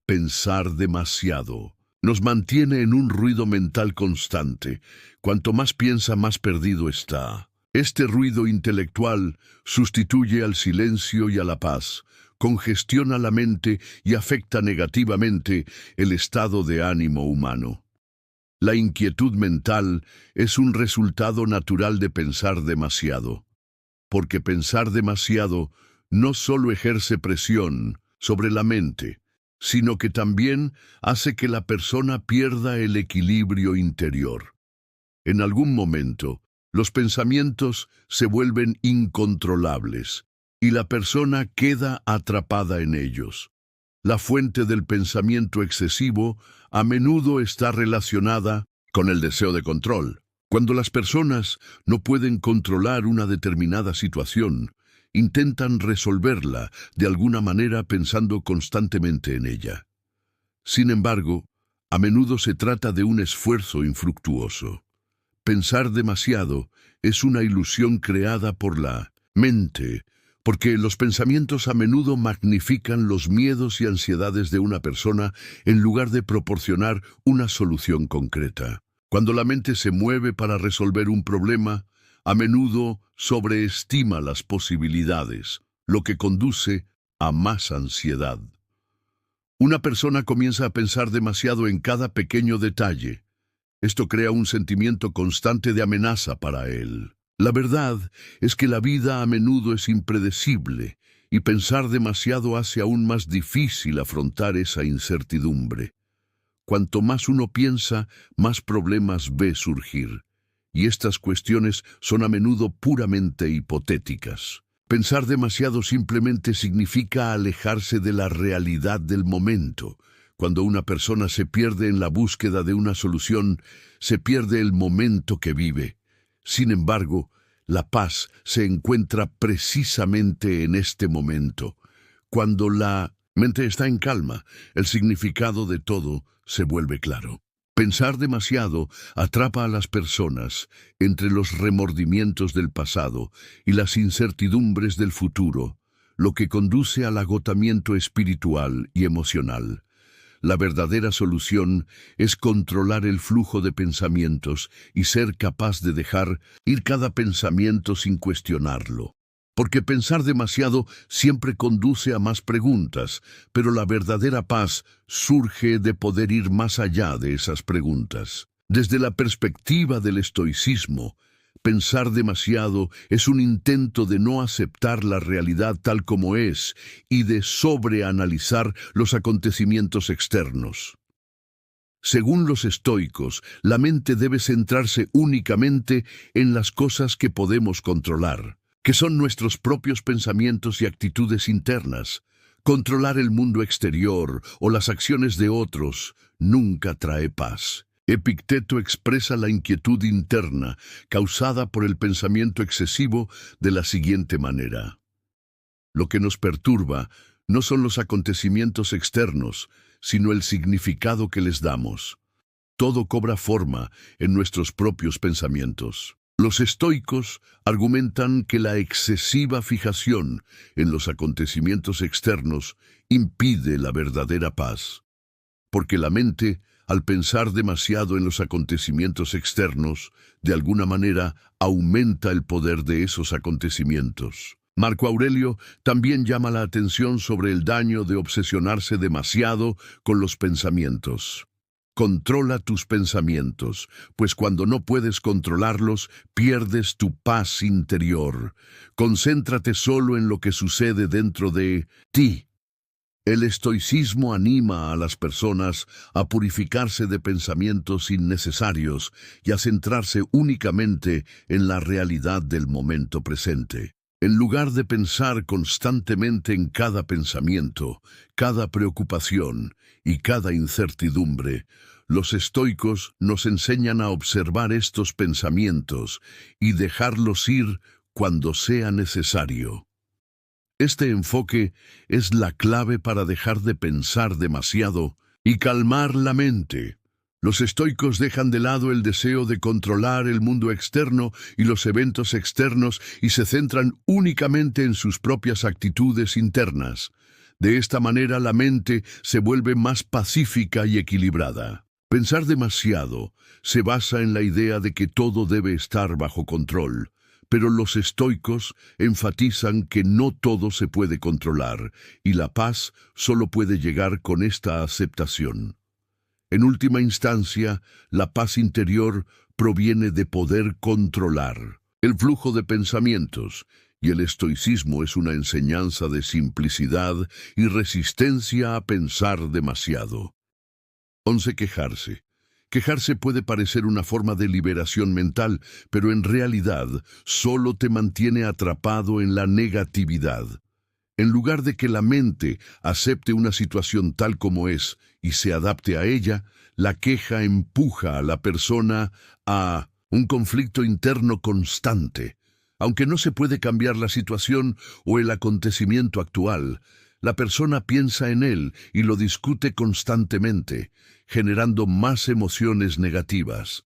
Pensar demasiado nos mantiene en un ruido mental constante. Cuanto más piensa, más perdido está. Este ruido intelectual sustituye al silencio y a la paz, congestiona la mente y afecta negativamente el estado de ánimo humano. La inquietud mental es un resultado natural de pensar demasiado, porque pensar demasiado no solo ejerce presión sobre la mente, sino que también hace que la persona pierda el equilibrio interior. En algún momento, los pensamientos se vuelven incontrolables y la persona queda atrapada en ellos. La fuente del pensamiento excesivo a menudo está relacionada con el deseo de control. Cuando las personas no pueden controlar una determinada situación, intentan resolverla de alguna manera pensando constantemente en ella. Sin embargo, a menudo se trata de un esfuerzo infructuoso. Pensar demasiado es una ilusión creada por la mente, porque los pensamientos a menudo magnifican los miedos y ansiedades de una persona en lugar de proporcionar una solución concreta. Cuando la mente se mueve para resolver un problema, a menudo sobreestima las posibilidades, lo que conduce a más ansiedad. Una persona comienza a pensar demasiado en cada pequeño detalle. Esto crea un sentimiento constante de amenaza para él. La verdad es que la vida a menudo es impredecible y pensar demasiado hace aún más difícil afrontar esa incertidumbre. Cuanto más uno piensa, más problemas ve surgir, y estas cuestiones son a menudo puramente hipotéticas. Pensar demasiado simplemente significa alejarse de la realidad del momento. Cuando una persona se pierde en la búsqueda de una solución, se pierde el momento que vive. Sin embargo, la paz se encuentra precisamente en este momento. Cuando la mente está en calma, el significado de todo se vuelve claro. Pensar demasiado atrapa a las personas entre los remordimientos del pasado y las incertidumbres del futuro, lo que conduce al agotamiento espiritual y emocional. La verdadera solución es controlar el flujo de pensamientos y ser capaz de dejar ir cada pensamiento sin cuestionarlo. Porque pensar demasiado siempre conduce a más preguntas, pero la verdadera paz surge de poder ir más allá de esas preguntas. Desde la perspectiva del estoicismo, pensar demasiado es un intento de no aceptar la realidad tal como es y de sobreanalizar los acontecimientos externos. Según los estoicos, la mente debe centrarse únicamente en las cosas que podemos controlar, que son nuestros propios pensamientos y actitudes internas. Controlar el mundo exterior o las acciones de otros nunca trae paz. Epicteto expresa la inquietud interna causada por el pensamiento excesivo de la siguiente manera: lo que nos perturba no son los acontecimientos externos, sino el significado que les damos. Todo cobra forma en nuestros propios pensamientos. Los estoicos argumentan que la excesiva fijación en los acontecimientos externos impide la verdadera paz, porque la mente Al pensar demasiado en los acontecimientos externos, de alguna manera aumenta el poder de esos acontecimientos. Marco Aurelio también llama la atención sobre el daño de obsesionarse demasiado con los pensamientos. Controla tus pensamientos, pues cuando no puedes controlarlos, pierdes tu paz interior. Concéntrate solo en lo que sucede dentro de ti. El estoicismo anima a las personas a purificarse de pensamientos innecesarios y a centrarse únicamente en la realidad del momento presente. En lugar de pensar constantemente en cada pensamiento, cada preocupación y cada incertidumbre, los estoicos nos enseñan a observar estos pensamientos y dejarlos ir cuando sea necesario. Este enfoque es la clave para dejar de pensar demasiado y calmar la mente. Los estoicos dejan de lado el deseo de controlar el mundo externo y los eventos externos y se centran únicamente en sus propias actitudes internas. De esta manera la mente se vuelve más pacífica y equilibrada. Pensar demasiado se basa en la idea de que todo debe estar bajo control. Pero los estoicos enfatizan que no todo se puede controlar y la paz solo puede llegar con esta aceptación. En última instancia, la paz interior proviene de poder controlar el flujo de pensamientos, y el estoicismo es una enseñanza de simplicidad y resistencia a pensar demasiado. 11. Quejarse. Quejarse puede parecer una forma de liberación mental, pero en realidad solo te mantiene atrapado en la negatividad. En lugar de que la mente acepte una situación tal como es y se adapte a ella, la queja empuja a la persona a un conflicto interno constante. Aunque no se puede cambiar la situación o el acontecimiento actual, la persona piensa en él y lo discute constantemente, generando más emociones negativas.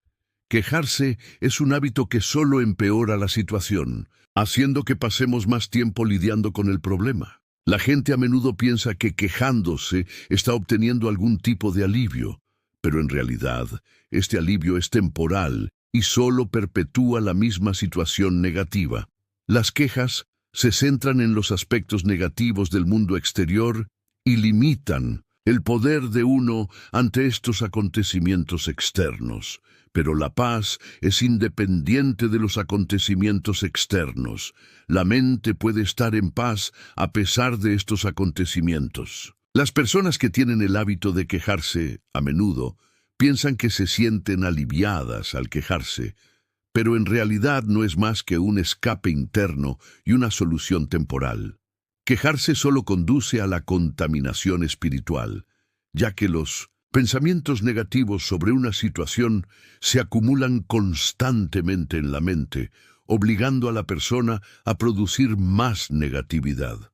Quejarse es un hábito que solo empeora la situación, haciendo que pasemos más tiempo lidiando con el problema. La gente a menudo piensa que quejándose está obteniendo algún tipo de alivio, pero en realidad este alivio es temporal y solo perpetúa la misma situación negativa. Las quejas se centran en los aspectos negativos del mundo exterior y limitan el poder de uno ante estos acontecimientos externos. Pero la paz es independiente de los acontecimientos externos. La mente puede estar en paz a pesar de estos acontecimientos. Las personas que tienen el hábito de quejarse, a menudo, piensan que se sienten aliviadas al quejarse, pero en realidad no es más que un escape interno y una solución temporal. Quejarse solo conduce a la contaminación espiritual, ya que los pensamientos negativos sobre una situación se acumulan constantemente en la mente, obligando a la persona a producir más negatividad.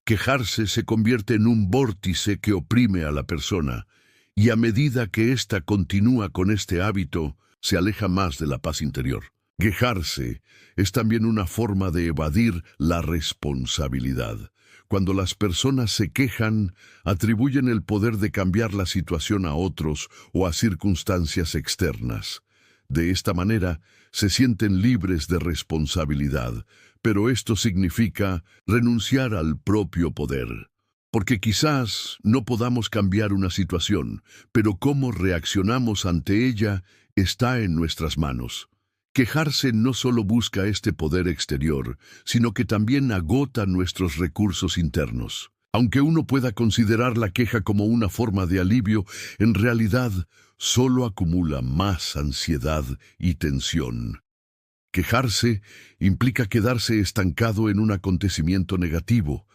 Quejarse se convierte en un vórtice que oprime a la persona, y a medida que ésta continúa con este hábito, se aleja más de la paz interior. Quejarse es también una forma de evadir la responsabilidad. Cuando las personas se quejan, atribuyen el poder de cambiar la situación a otros o a circunstancias externas. De esta manera, se sienten libres de responsabilidad, pero esto significa renunciar al propio poder. Porque quizás no podamos cambiar una situación, pero cómo reaccionamos ante ella está en nuestras manos. Quejarse no solo busca este poder exterior, sino que también agota nuestros recursos internos. Aunque uno pueda considerar la queja como una forma de alivio, en realidad solo acumula más ansiedad y tensión. Quejarse implica quedarse estancado en un acontecimiento negativo,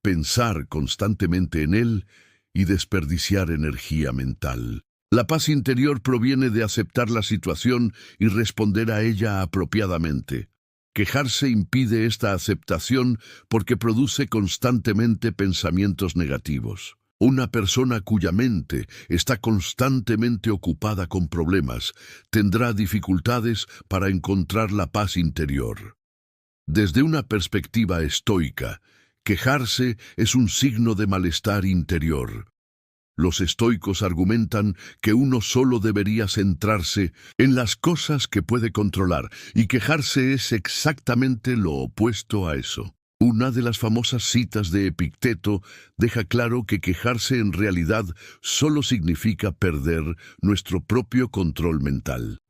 pensar constantemente en él y desperdiciar energía mental. La paz interior proviene de aceptar la situación y responder a ella apropiadamente. Quejarse impide esta aceptación porque produce constantemente pensamientos negativos. Una persona cuya mente está constantemente ocupada con problemas tendrá dificultades para encontrar la paz interior. Desde una perspectiva estoica, quejarse es un signo de malestar interior. Los estoicos argumentan que uno solo debería centrarse en las cosas que puede controlar, y quejarse es exactamente lo opuesto a eso. Una de las famosas citas de Epicteto deja claro que quejarse en realidad solo significa perder nuestro propio control mental.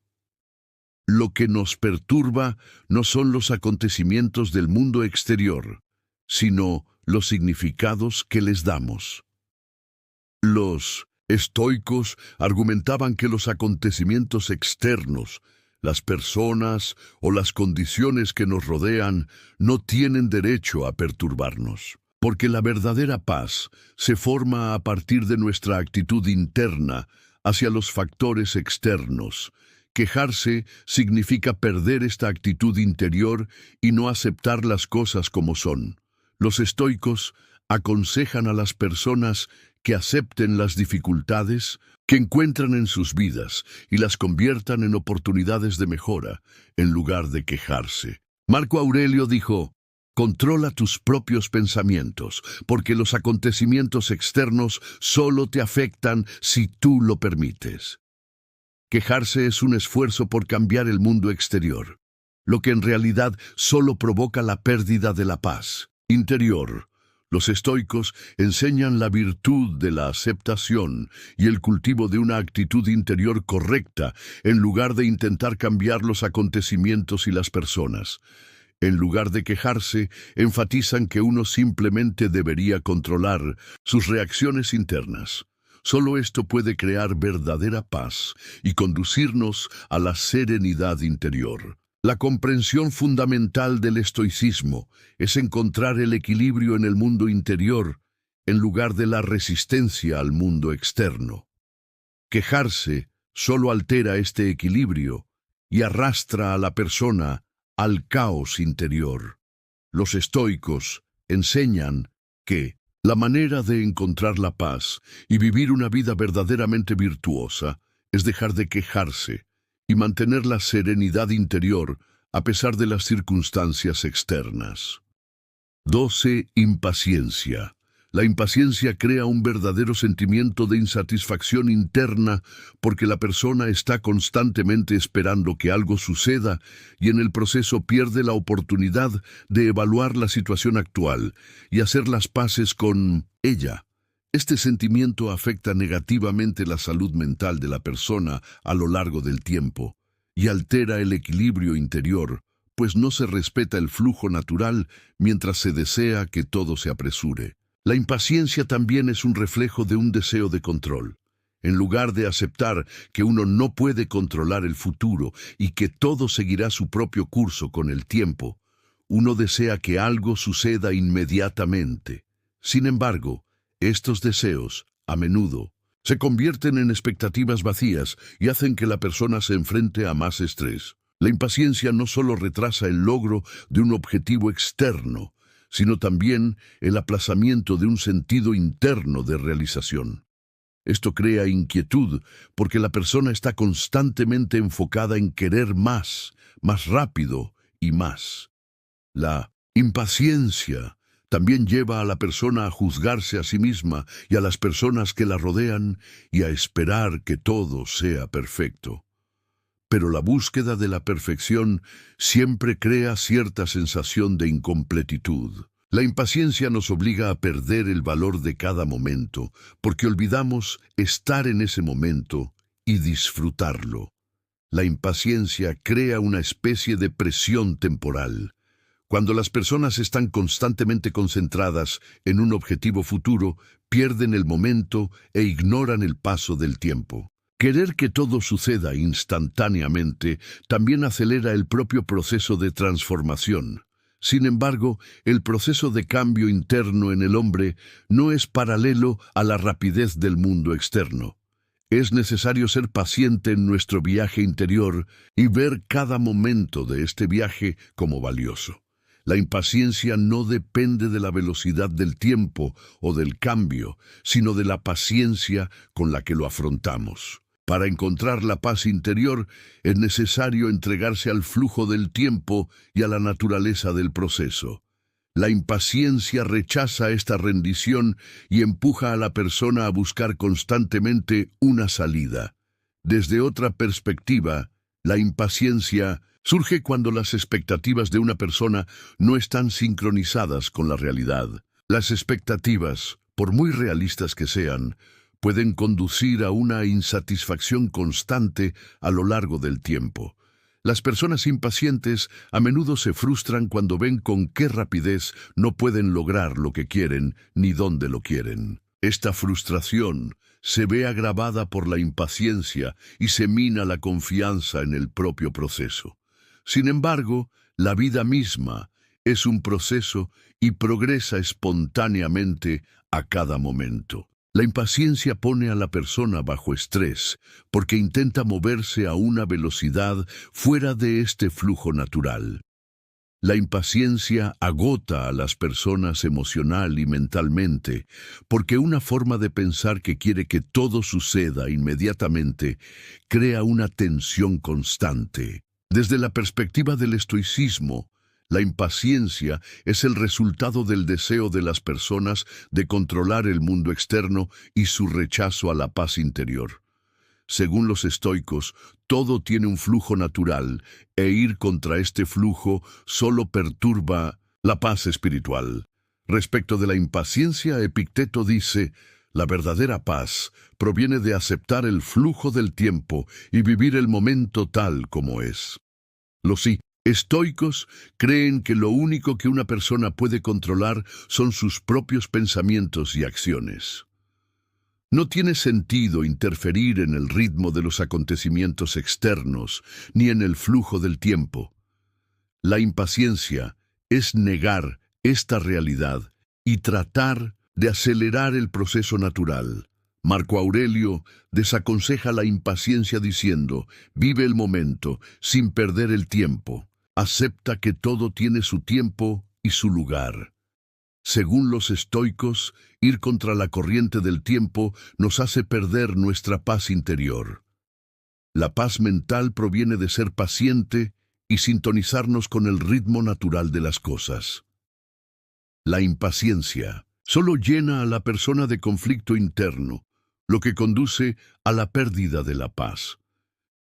Lo que nos perturba no son los acontecimientos del mundo exterior, sino los significados que les damos. Los estoicos argumentaban que los acontecimientos externos, las personas o las condiciones que nos rodean, no tienen derecho a perturbarnos, porque la verdadera paz se forma a partir de nuestra actitud interna hacia los factores externos. Quejarse significa perder esta actitud interior y no aceptar las cosas como son. Los estoicos aconsejan a las personas que acepten las dificultades que encuentran en sus vidas y las conviertan en oportunidades de mejora, en lugar de quejarse. Marco Aurelio dijo: controla tus propios pensamientos, porque los acontecimientos externos solo te afectan si tú lo permites. Quejarse es un esfuerzo por cambiar el mundo exterior, lo que en realidad solo provoca la pérdida de la paz interior. Los estoicos enseñan la virtud de la aceptación y el cultivo de una actitud interior correcta, en lugar de intentar cambiar los acontecimientos y las personas. En lugar de quejarse, enfatizan que uno simplemente debería controlar sus reacciones internas. Solo esto puede crear verdadera paz y conducirnos a la serenidad interior. La comprensión fundamental del estoicismo es encontrar el equilibrio en el mundo interior en lugar de la resistencia al mundo externo. Quejarse solo altera este equilibrio y arrastra a la persona al caos interior. Los estoicos enseñan que la manera de encontrar la paz y vivir una vida verdaderamente virtuosa es dejar de quejarse y mantener la serenidad interior a pesar de las circunstancias externas. 12. Impaciencia. La impaciencia crea un verdadero sentimiento de insatisfacción interna porque la persona está constantemente esperando que algo suceda y en el proceso pierde la oportunidad de evaluar la situación actual y hacer las paces con ella. Este sentimiento afecta negativamente la salud mental de la persona a lo largo del tiempo y altera el equilibrio interior, pues no se respeta el flujo natural mientras se desea que todo se apresure. La impaciencia también es un reflejo de un deseo de control. En lugar de aceptar que uno no puede controlar el futuro y que todo seguirá su propio curso con el tiempo, uno desea que algo suceda inmediatamente. Sin embargo, estos deseos, a menudo, se convierten en expectativas vacías y hacen que la persona se enfrente a más estrés. La impaciencia no solo retrasa el logro de un objetivo externo, sino también el aplazamiento de un sentido interno de realización. Esto crea inquietud porque la persona está constantemente enfocada en querer más rápido y más. La impaciencia también lleva a la persona a juzgarse a sí misma y a las personas que la rodean y a esperar que todo sea perfecto. Pero la búsqueda de la perfección siempre crea cierta sensación de incompletitud. La impaciencia nos obliga a perder el valor de cada momento, porque olvidamos estar en ese momento y disfrutarlo. La impaciencia crea una especie de presión temporal. Cuando las personas están constantemente concentradas en un objetivo futuro, pierden el momento e ignoran el paso del tiempo. Querer que todo suceda instantáneamente también acelera el propio proceso de transformación. Sin embargo, el proceso de cambio interno en el hombre no es paralelo a la rapidez del mundo externo. Es necesario ser paciente en nuestro viaje interior y ver cada momento de este viaje como valioso. La impaciencia no depende de la velocidad del tiempo o del cambio, sino de la paciencia con la que lo afrontamos. Para encontrar la paz interior es necesario entregarse al flujo del tiempo y a la naturaleza del proceso. La impaciencia rechaza esta rendición y empuja a la persona a buscar constantemente una salida. Desde otra perspectiva, la impaciencia surge cuando las expectativas de una persona no están sincronizadas con la realidad. Las expectativas, por muy realistas que sean, pueden conducir a una insatisfacción constante a lo largo del tiempo. Las personas impacientes a menudo se frustran cuando ven con qué rapidez no pueden lograr lo que quieren ni dónde lo quieren. Esta frustración se ve agravada por la impaciencia y se mina la confianza en el propio proceso. Sin embargo, la vida misma es un proceso y progresa espontáneamente a cada momento. La impaciencia pone a la persona bajo estrés porque intenta moverse a una velocidad fuera de este flujo natural. La impaciencia agota a las personas emocional y mentalmente porque una forma de pensar que quiere que todo suceda inmediatamente crea una tensión constante. Desde la perspectiva del estoicismo, la impaciencia es el resultado del deseo de las personas de controlar el mundo externo y su rechazo a la paz interior. Según los estoicos, todo tiene un flujo natural, e ir contra este flujo solo perturba la paz espiritual. Respecto de la impaciencia, Epicteto dice: la verdadera paz proviene de aceptar el flujo del tiempo y vivir el momento tal como es. Los estoicos creen que lo único que una persona puede controlar son sus propios pensamientos y acciones. No tiene sentido interferir en el ritmo de los acontecimientos externos ni en el flujo del tiempo. La impaciencia es negar esta realidad y tratar de acelerar el proceso natural. Marco Aurelio desaconseja la impaciencia diciendo: vive el momento sin perder el tiempo. Acepta que todo tiene su tiempo y su lugar. Según los estoicos, ir contra la corriente del tiempo nos hace perder nuestra paz interior. La paz mental proviene de ser paciente y sintonizarnos con el ritmo natural de las cosas. La impaciencia solo llena a la persona de conflicto interno, lo que conduce a la pérdida de la paz.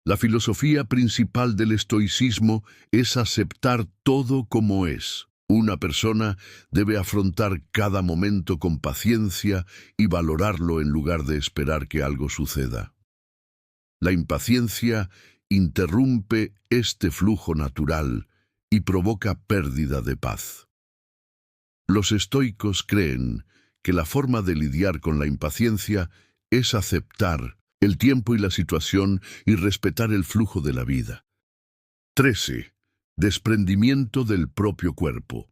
La filosofía principal del estoicismo es aceptar todo como es. Una persona debe afrontar cada momento con paciencia y valorarlo en lugar de esperar que algo suceda. La impaciencia interrumpe este flujo natural y provoca pérdida de paz. Los estoicos creen que la forma de lidiar con la impaciencia es aceptar el tiempo y la situación y respetar el flujo de la vida. 13. Desprendimiento del propio cuerpo.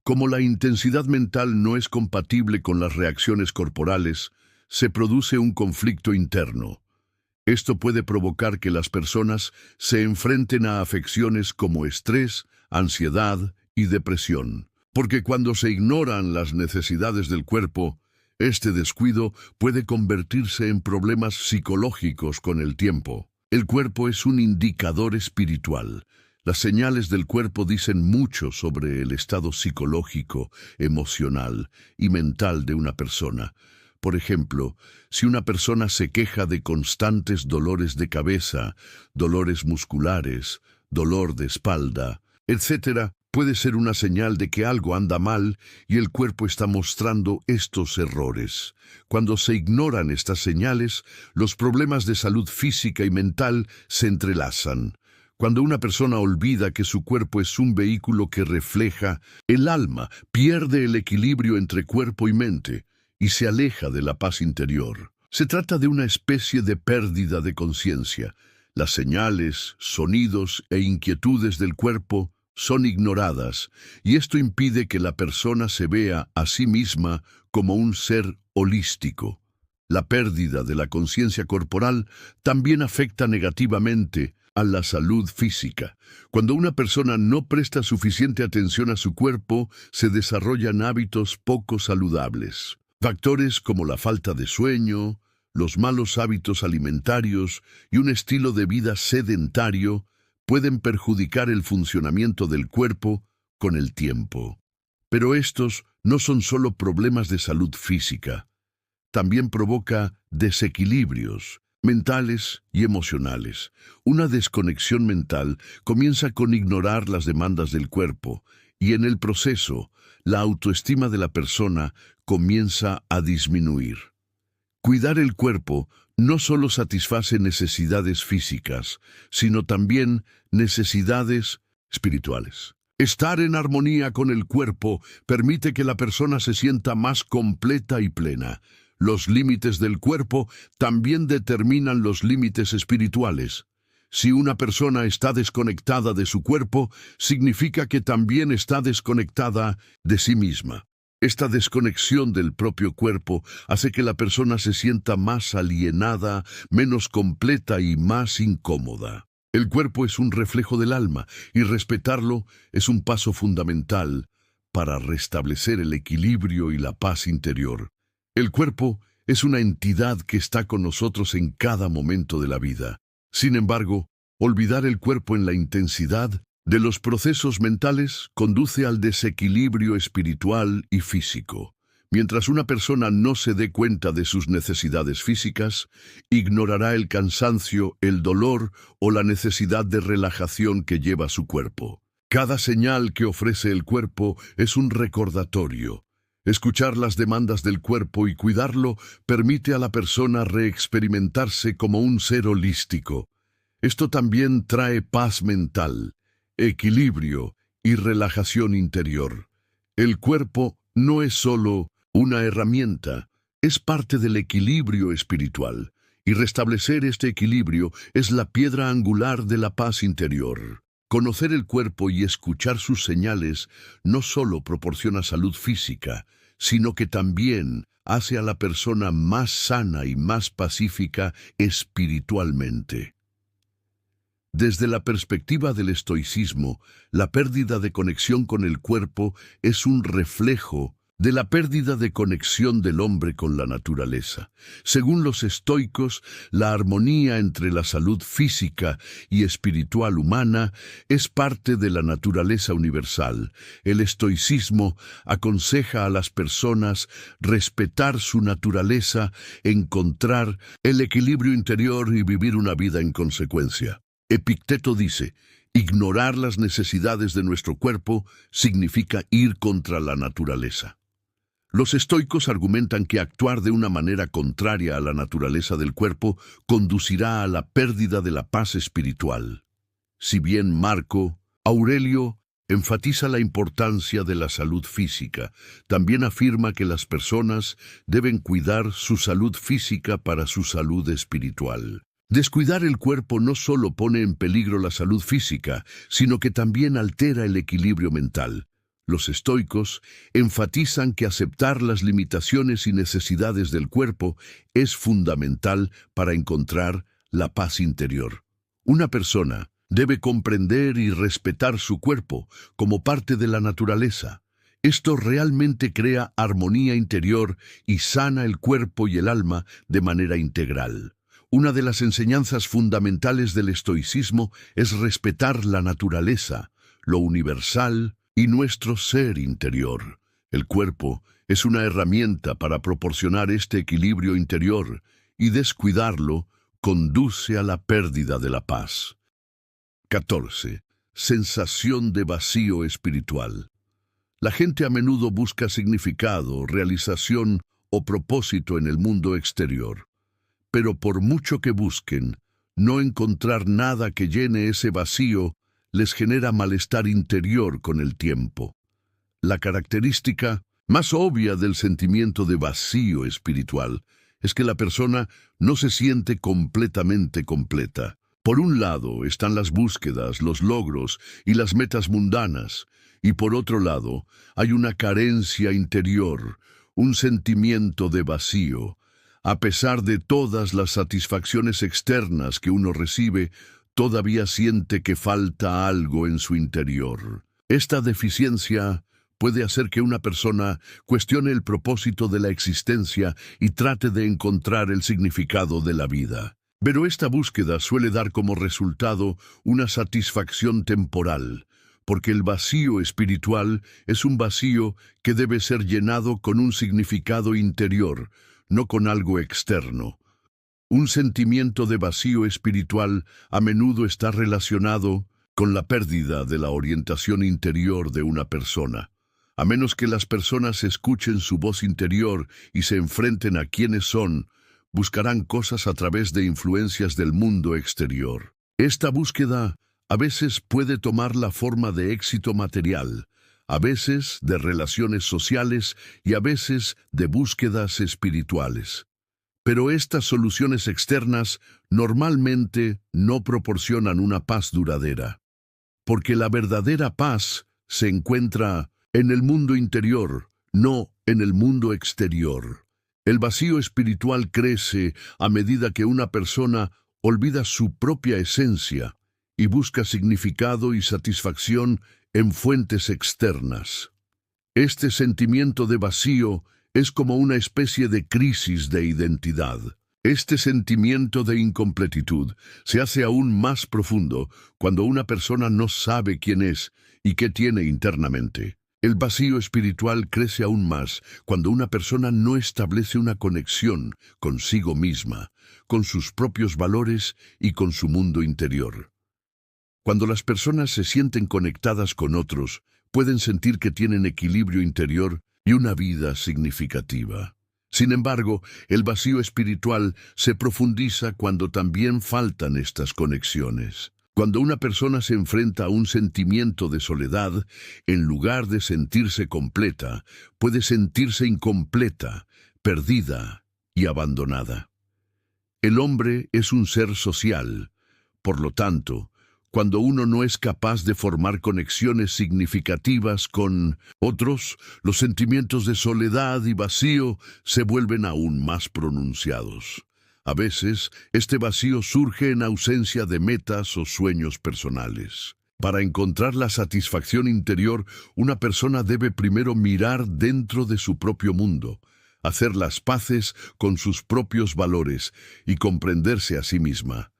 Como la intensidad mental no es compatible con las reacciones corporales, se produce un conflicto interno. Esto puede provocar que las personas se enfrenten a afecciones como estrés, ansiedad y depresión. Porque cuando se ignoran las necesidades del cuerpo, este descuido puede convertirse en problemas psicológicos con el tiempo. El cuerpo es un indicador espiritual. Las señales del cuerpo dicen mucho sobre el estado psicológico, emocional y mental de una persona. Por ejemplo, si una persona se queja de constantes dolores de cabeza, dolores musculares, dolor de espalda, etc., puede ser una señal de que algo anda mal y el cuerpo está mostrando estos errores. Cuando se ignoran estas señales, los problemas de salud física y mental se entrelazan. Cuando una persona olvida que su cuerpo es un vehículo que refleja, el alma pierde el equilibrio entre cuerpo y mente y se aleja de la paz interior. Se trata de una especie de pérdida de conciencia. Las señales, sonidos e inquietudes del cuerpo son ignoradas, y esto impide que la persona se vea a sí misma como un ser holístico. La pérdida de la conciencia corporal también afecta negativamente a la salud física. Cuando una persona no presta suficiente atención a su cuerpo, se desarrollan hábitos poco saludables. Factores como la falta de sueño, los malos hábitos alimentarios y un estilo de vida sedentario pueden perjudicar el funcionamiento del cuerpo con el tiempo. Pero estos no son solo problemas de salud física, también provoca desequilibrios mentales y emocionales. Una desconexión mental comienza con ignorar las demandas del cuerpo y en el proceso, la autoestima de la persona comienza a disminuir. Cuidar el cuerpo no solo satisface necesidades físicas, sino también necesidades espirituales. Estar en armonía con el cuerpo permite que la persona se sienta más completa y plena. Los límites del cuerpo también determinan los límites espirituales. Si una persona está desconectada de su cuerpo, significa que también está desconectada de sí misma. Esta desconexión del propio cuerpo hace que la persona se sienta más alienada, menos completa y más incómoda. El cuerpo es un reflejo del alma y respetarlo es un paso fundamental para restablecer el equilibrio y la paz interior. El cuerpo es una entidad que está con nosotros en cada momento de la vida. Sin embargo, olvidar el cuerpo en la intensidad de los procesos mentales conduce al desequilibrio espiritual y físico. Mientras una persona no se dé cuenta de sus necesidades físicas, ignorará el cansancio, el dolor o la necesidad de relajación que lleva su cuerpo. Cada señal que ofrece el cuerpo es un recordatorio. Escuchar las demandas del cuerpo y cuidarlo permite a la persona reexperimentarse como un ser holístico. Esto también trae paz mental, equilibrio y relajación interior. El cuerpo no es solo una herramienta, es parte del equilibrio espiritual, y restablecer este equilibrio es la piedra angular de la paz interior. Conocer el cuerpo y escuchar sus señales no solo proporciona salud física, sino que también hace a la persona más sana y más pacífica espiritualmente. Desde la perspectiva del estoicismo, la pérdida de conexión con el cuerpo es un reflejo de la pérdida de conexión del hombre con la naturaleza. Según los estoicos, la armonía entre la salud física y espiritual humana es parte de la naturaleza universal. El estoicismo aconseja a las personas respetar su naturaleza, encontrar el equilibrio interior y vivir una vida en consecuencia. Epicteto dice: ignorar las necesidades de nuestro cuerpo significa ir contra la naturaleza. Los estoicos argumentan que actuar de una manera contraria a la naturaleza del cuerpo conducirá a la pérdida de la paz espiritual. Si bien Marco Aurelio enfatiza la importancia de la salud física, también afirma que las personas deben cuidar su salud física para su salud espiritual. Descuidar el cuerpo no solo pone en peligro la salud física, sino que también altera el equilibrio mental. Los estoicos enfatizan que aceptar las limitaciones y necesidades del cuerpo es fundamental para encontrar la paz interior. Una persona debe comprender y respetar su cuerpo como parte de la naturaleza. Esto realmente crea armonía interior y sana el cuerpo y el alma de manera integral. Una de las enseñanzas fundamentales del estoicismo es respetar la naturaleza, lo universal y nuestro ser interior. El cuerpo es una herramienta para proporcionar este equilibrio interior y descuidarlo conduce a la pérdida de la paz. 14. Sensación de vacío espiritual. La gente a menudo busca significado, realización o propósito en el mundo exterior. Pero por mucho que busquen, no encontrar nada que llene ese vacío les genera malestar interior con el tiempo. La característica más obvia del sentimiento de vacío espiritual es que la persona no se siente completamente completa. Por un lado están las búsquedas, los logros y las metas mundanas, y por otro lado hay una carencia interior, un sentimiento de vacío. A pesar de todas las satisfacciones externas que uno recibe, todavía siente que falta algo en su interior. Esta deficiencia puede hacer que una persona cuestione el propósito de la existencia y trate de encontrar el significado de la vida. Pero esta búsqueda suele dar como resultado una satisfacción temporal. porque el vacío espiritual es un vacío que debe ser llenado con un significado interior, no con algo externo. Un sentimiento de vacío espiritual a menudo está relacionado con la pérdida de la orientación interior de una persona. A menos que las personas escuchen su voz interior y se enfrenten a quienes son, buscarán cosas a través de influencias del mundo exterior. Esta búsqueda a veces puede tomar la forma de éxito material, a veces de relaciones sociales y a veces de búsquedas espirituales. Pero estas soluciones externas normalmente no proporcionan una paz duradera, porque la verdadera paz se encuentra en el mundo interior, no en el mundo exterior. El vacío espiritual crece a medida que una persona olvida su propia esencia y busca significado y satisfacción en fuentes externas. Este sentimiento de vacío es como una especie de crisis de identidad. Este sentimiento de incompletitud se hace aún más profundo cuando una persona no sabe quién es y qué tiene internamente. El vacío espiritual crece aún más cuando una persona no establece una conexión consigo misma, con sus propios valores y con su mundo interior. Cuando las personas se sienten conectadas con otros, pueden sentir que tienen equilibrio interior y una vida significativa. Sin embargo, el vacío espiritual se profundiza cuando también faltan estas conexiones. Cuando una persona se enfrenta a un sentimiento de soledad, en lugar de sentirse completa, puede sentirse incompleta, perdida y abandonada. El hombre es un ser social. Por lo tanto, cuando uno no es capaz de formar conexiones significativas con otros, los sentimientos de soledad y vacío se vuelven aún más pronunciados. A veces, este vacío surge en ausencia de metas o sueños personales. Para encontrar la satisfacción interior, una persona debe primero mirar dentro de su propio mundo, hacer las paces con sus propios valores y comprenderse a sí misma.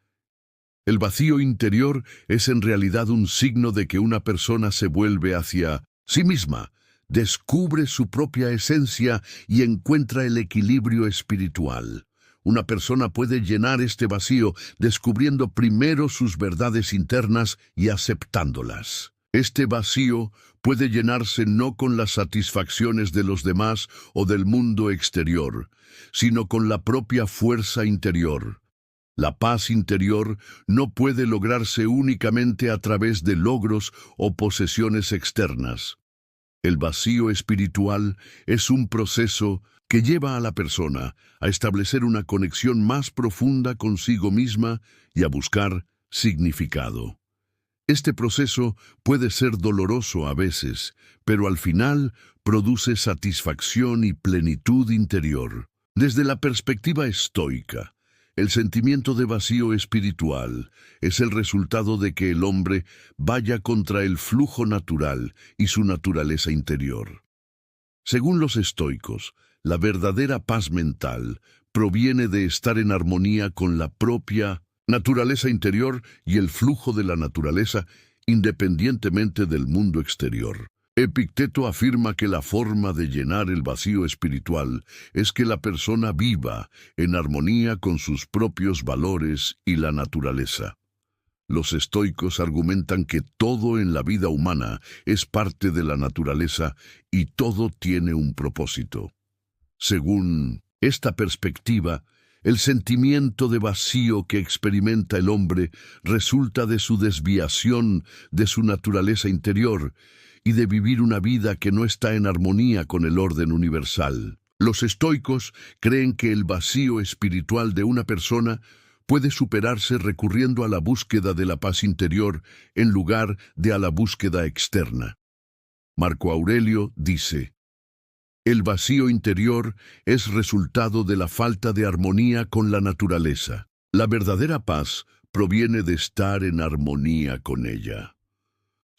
El vacío interior es en realidad un signo de que una persona se vuelve hacia sí misma, descubre su propia esencia y encuentra el equilibrio espiritual. Una persona puede llenar este vacío descubriendo primero sus verdades internas y aceptándolas. Este vacío puede llenarse no con las satisfacciones de los demás o del mundo exterior, sino con la propia fuerza interior. La paz interior no puede lograrse únicamente a través de logros o posesiones externas. El vacío espiritual es un proceso que lleva a la persona a establecer una conexión más profunda consigo misma y a buscar significado. Este proceso puede ser doloroso a veces, pero al final produce satisfacción y plenitud interior. Desde la perspectiva estoica, el sentimiento de vacío espiritual es el resultado de que el hombre vaya contra el flujo natural y su naturaleza interior. Según los estoicos, la verdadera paz mental proviene de estar en armonía con la propia naturaleza interior y el flujo de la naturaleza, independientemente del mundo exterior. Epicteto afirma que la forma de llenar el vacío espiritual es que la persona viva en armonía con sus propios valores y la naturaleza. Los estoicos argumentan que todo en la vida humana es parte de la naturaleza y todo tiene un propósito. Según esta perspectiva, el sentimiento de vacío que experimenta el hombre resulta de su desviación de su naturaleza interior y de vivir una vida que no está en armonía con el orden universal. Los estoicos creen que el vacío espiritual de una persona puede superarse recurriendo a la búsqueda de la paz interior en lugar de a la búsqueda externa. Marco Aurelio dice: el vacío interior es resultado de la falta de armonía con la naturaleza. La verdadera paz proviene de estar en armonía con ella.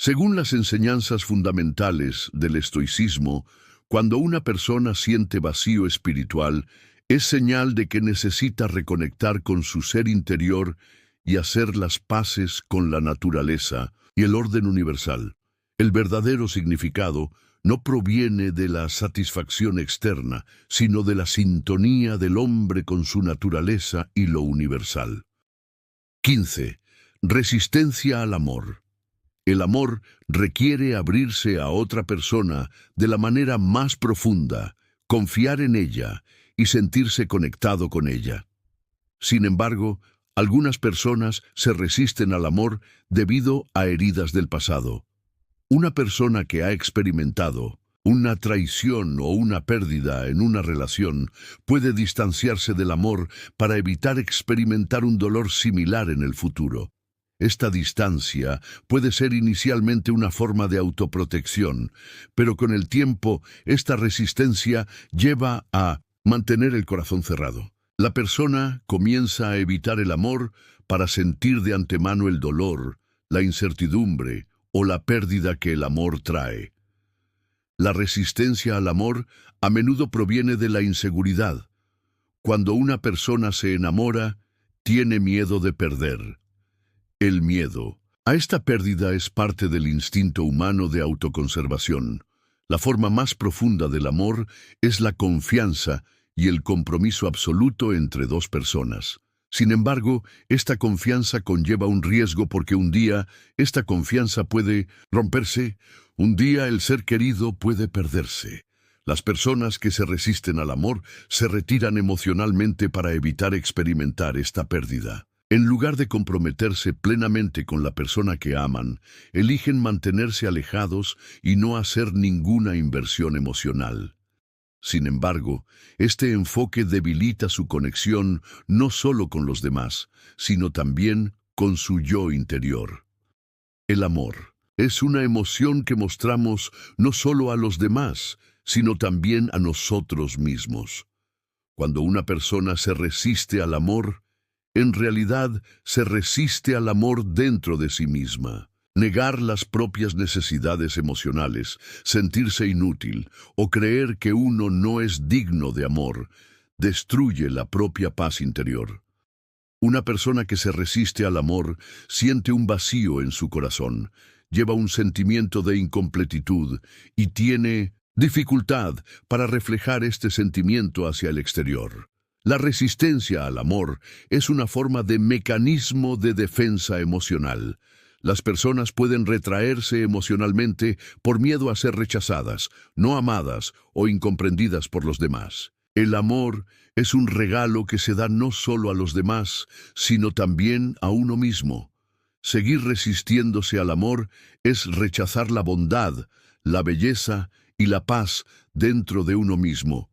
Según las enseñanzas fundamentales del estoicismo, cuando una persona siente vacío espiritual, es señal de que necesita reconectar con su ser interior y hacer las paces con la naturaleza y el orden universal. El verdadero significado no proviene de la satisfacción externa, sino de la sintonía del hombre con su naturaleza y lo universal. 15. Resistencia al amor. El amor requiere abrirse a otra persona de la manera más profunda, confiar en ella y sentirse conectado con ella. Sin embargo, algunas personas se resisten al amor debido a heridas del pasado. Una persona que ha experimentado una traición o una pérdida en una relación puede distanciarse del amor para evitar experimentar un dolor similar en el futuro. Esta distancia puede ser inicialmente una forma de autoprotección, pero con el tiempo esta resistencia lleva a mantener el corazón cerrado. La persona comienza a evitar el amor para sentir de antemano el dolor, la incertidumbre o la pérdida que el amor trae. La resistencia al amor a menudo proviene de la inseguridad. Cuando una persona se enamora, tiene miedo de perder. El miedo a esta pérdida es parte del instinto humano de autoconservación. La forma más profunda del amor es la confianza y el compromiso absoluto entre dos personas. Sin embargo, esta confianza conlleva un riesgo porque un día esta confianza puede romperse, un día el ser querido puede perderse. Las personas que se resisten al amor se retiran emocionalmente para evitar experimentar esta pérdida. En lugar de comprometerse plenamente con la persona que aman, eligen mantenerse alejados y no hacer ninguna inversión emocional. Sin embargo, este enfoque debilita su conexión no solo con los demás, sino también con su yo interior. El amor es una emoción que mostramos no solo a los demás, sino también a nosotros mismos. Cuando una persona se resiste al amor, en realidad se resiste al amor dentro de sí misma. Negar las propias necesidades emocionales, sentirse inútil o creer que uno no es digno de amor, destruye la propia paz interior. Una persona que se resiste al amor siente un vacío en su corazón, lleva un sentimiento de incompletitud y tiene dificultad para reflejar este sentimiento hacia el exterior. La resistencia al amor es una forma de mecanismo de defensa emocional. Las personas pueden retraerse emocionalmente por miedo a ser rechazadas, no amadas o incomprendidas por los demás. El amor es un regalo que se da no solo a los demás, sino también a uno mismo. Seguir resistiéndose al amor es rechazar la bondad, la belleza y la paz dentro de uno mismo.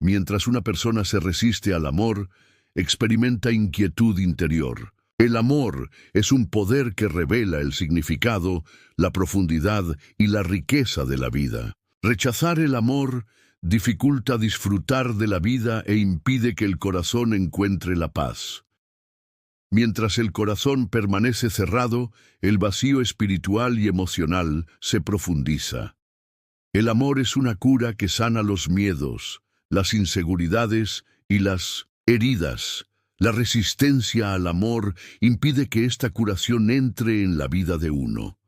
Mientras una persona se resiste al amor, experimenta inquietud interior. El amor es un poder que revela el significado, la profundidad y la riqueza de la vida. Rechazar el amor dificulta disfrutar de la vida e impide que el corazón encuentre la paz. Mientras el corazón permanece cerrado, el vacío espiritual y emocional se profundiza. El amor es una cura que sana los miedos, las inseguridades y las heridas. La resistencia al amor impide que esta curación entre en la vida de uno.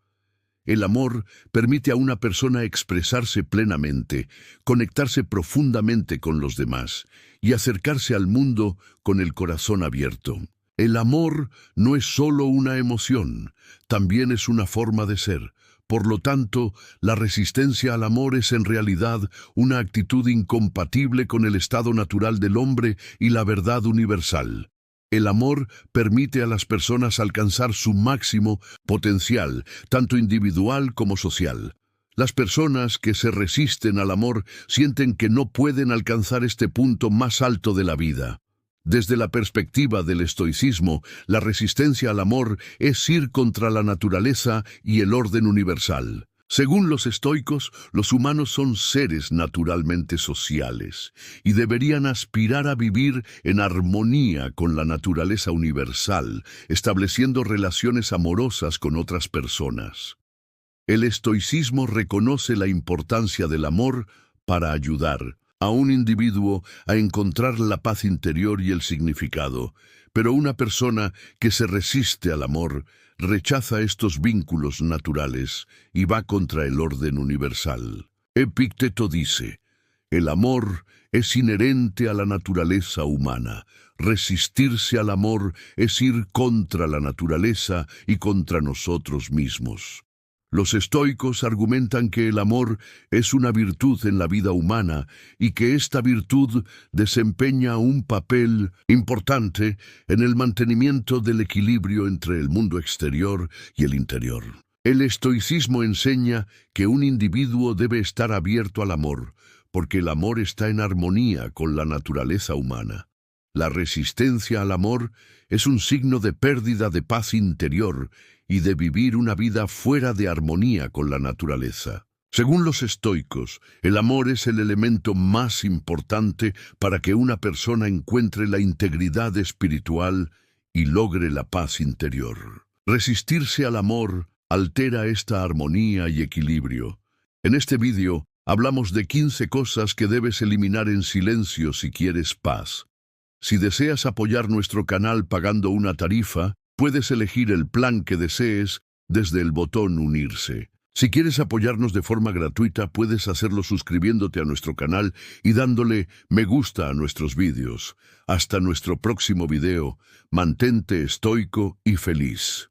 El amor permite a una persona expresarse plenamente, conectarse profundamente con los demás y acercarse al mundo con el corazón abierto. El amor no es solo una emoción, también es una forma de ser. Por lo tanto, la resistencia al amor es en realidad una actitud incompatible con el estado natural del hombre y la verdad universal. El amor permite a las personas alcanzar su máximo potencial, tanto individual como social. Las personas que se resisten al amor sienten que no pueden alcanzar este punto más alto de la vida. Desde la perspectiva del estoicismo, la resistencia al amor es ir contra la naturaleza y el orden universal. Según los estoicos, los humanos son seres naturalmente sociales y deberían aspirar a vivir en armonía con la naturaleza universal, estableciendo relaciones amorosas con otras personas. El estoicismo reconoce la importancia del amor para ayudar, a un individuo a encontrar la paz interior y el significado, pero una persona que se resiste al amor rechaza estos vínculos naturales y va contra el orden universal. Epicteto dice: el amor es inherente a la naturaleza humana. Resistirse al amor es ir contra la naturaleza y contra nosotros mismos. Los estoicos argumentan que el amor es una virtud en la vida humana y que esta virtud desempeña un papel importante en el mantenimiento del equilibrio entre el mundo exterior y el interior. El estoicismo enseña que un individuo debe estar abierto al amor, porque el amor está en armonía con la naturaleza humana. La resistencia al amor es un signo de pérdida de paz interior y de vivir una vida fuera de armonía con la naturaleza. Según los estoicos, el amor es el elemento más importante para que una persona encuentre la integridad espiritual y logre la paz interior. Resistirse al amor altera esta armonía y equilibrio. En este vídeo hablamos de 15 cosas que debes eliminar en silencio si quieres paz. Si deseas apoyar nuestro canal pagando una tarifa, puedes elegir el plan que desees desde el botón Unirse. Si quieres apoyarnos de forma gratuita, puedes hacerlo suscribiéndote a nuestro canal y dándole me gusta a nuestros vídeos. Hasta nuestro próximo video, mantente estoico y feliz.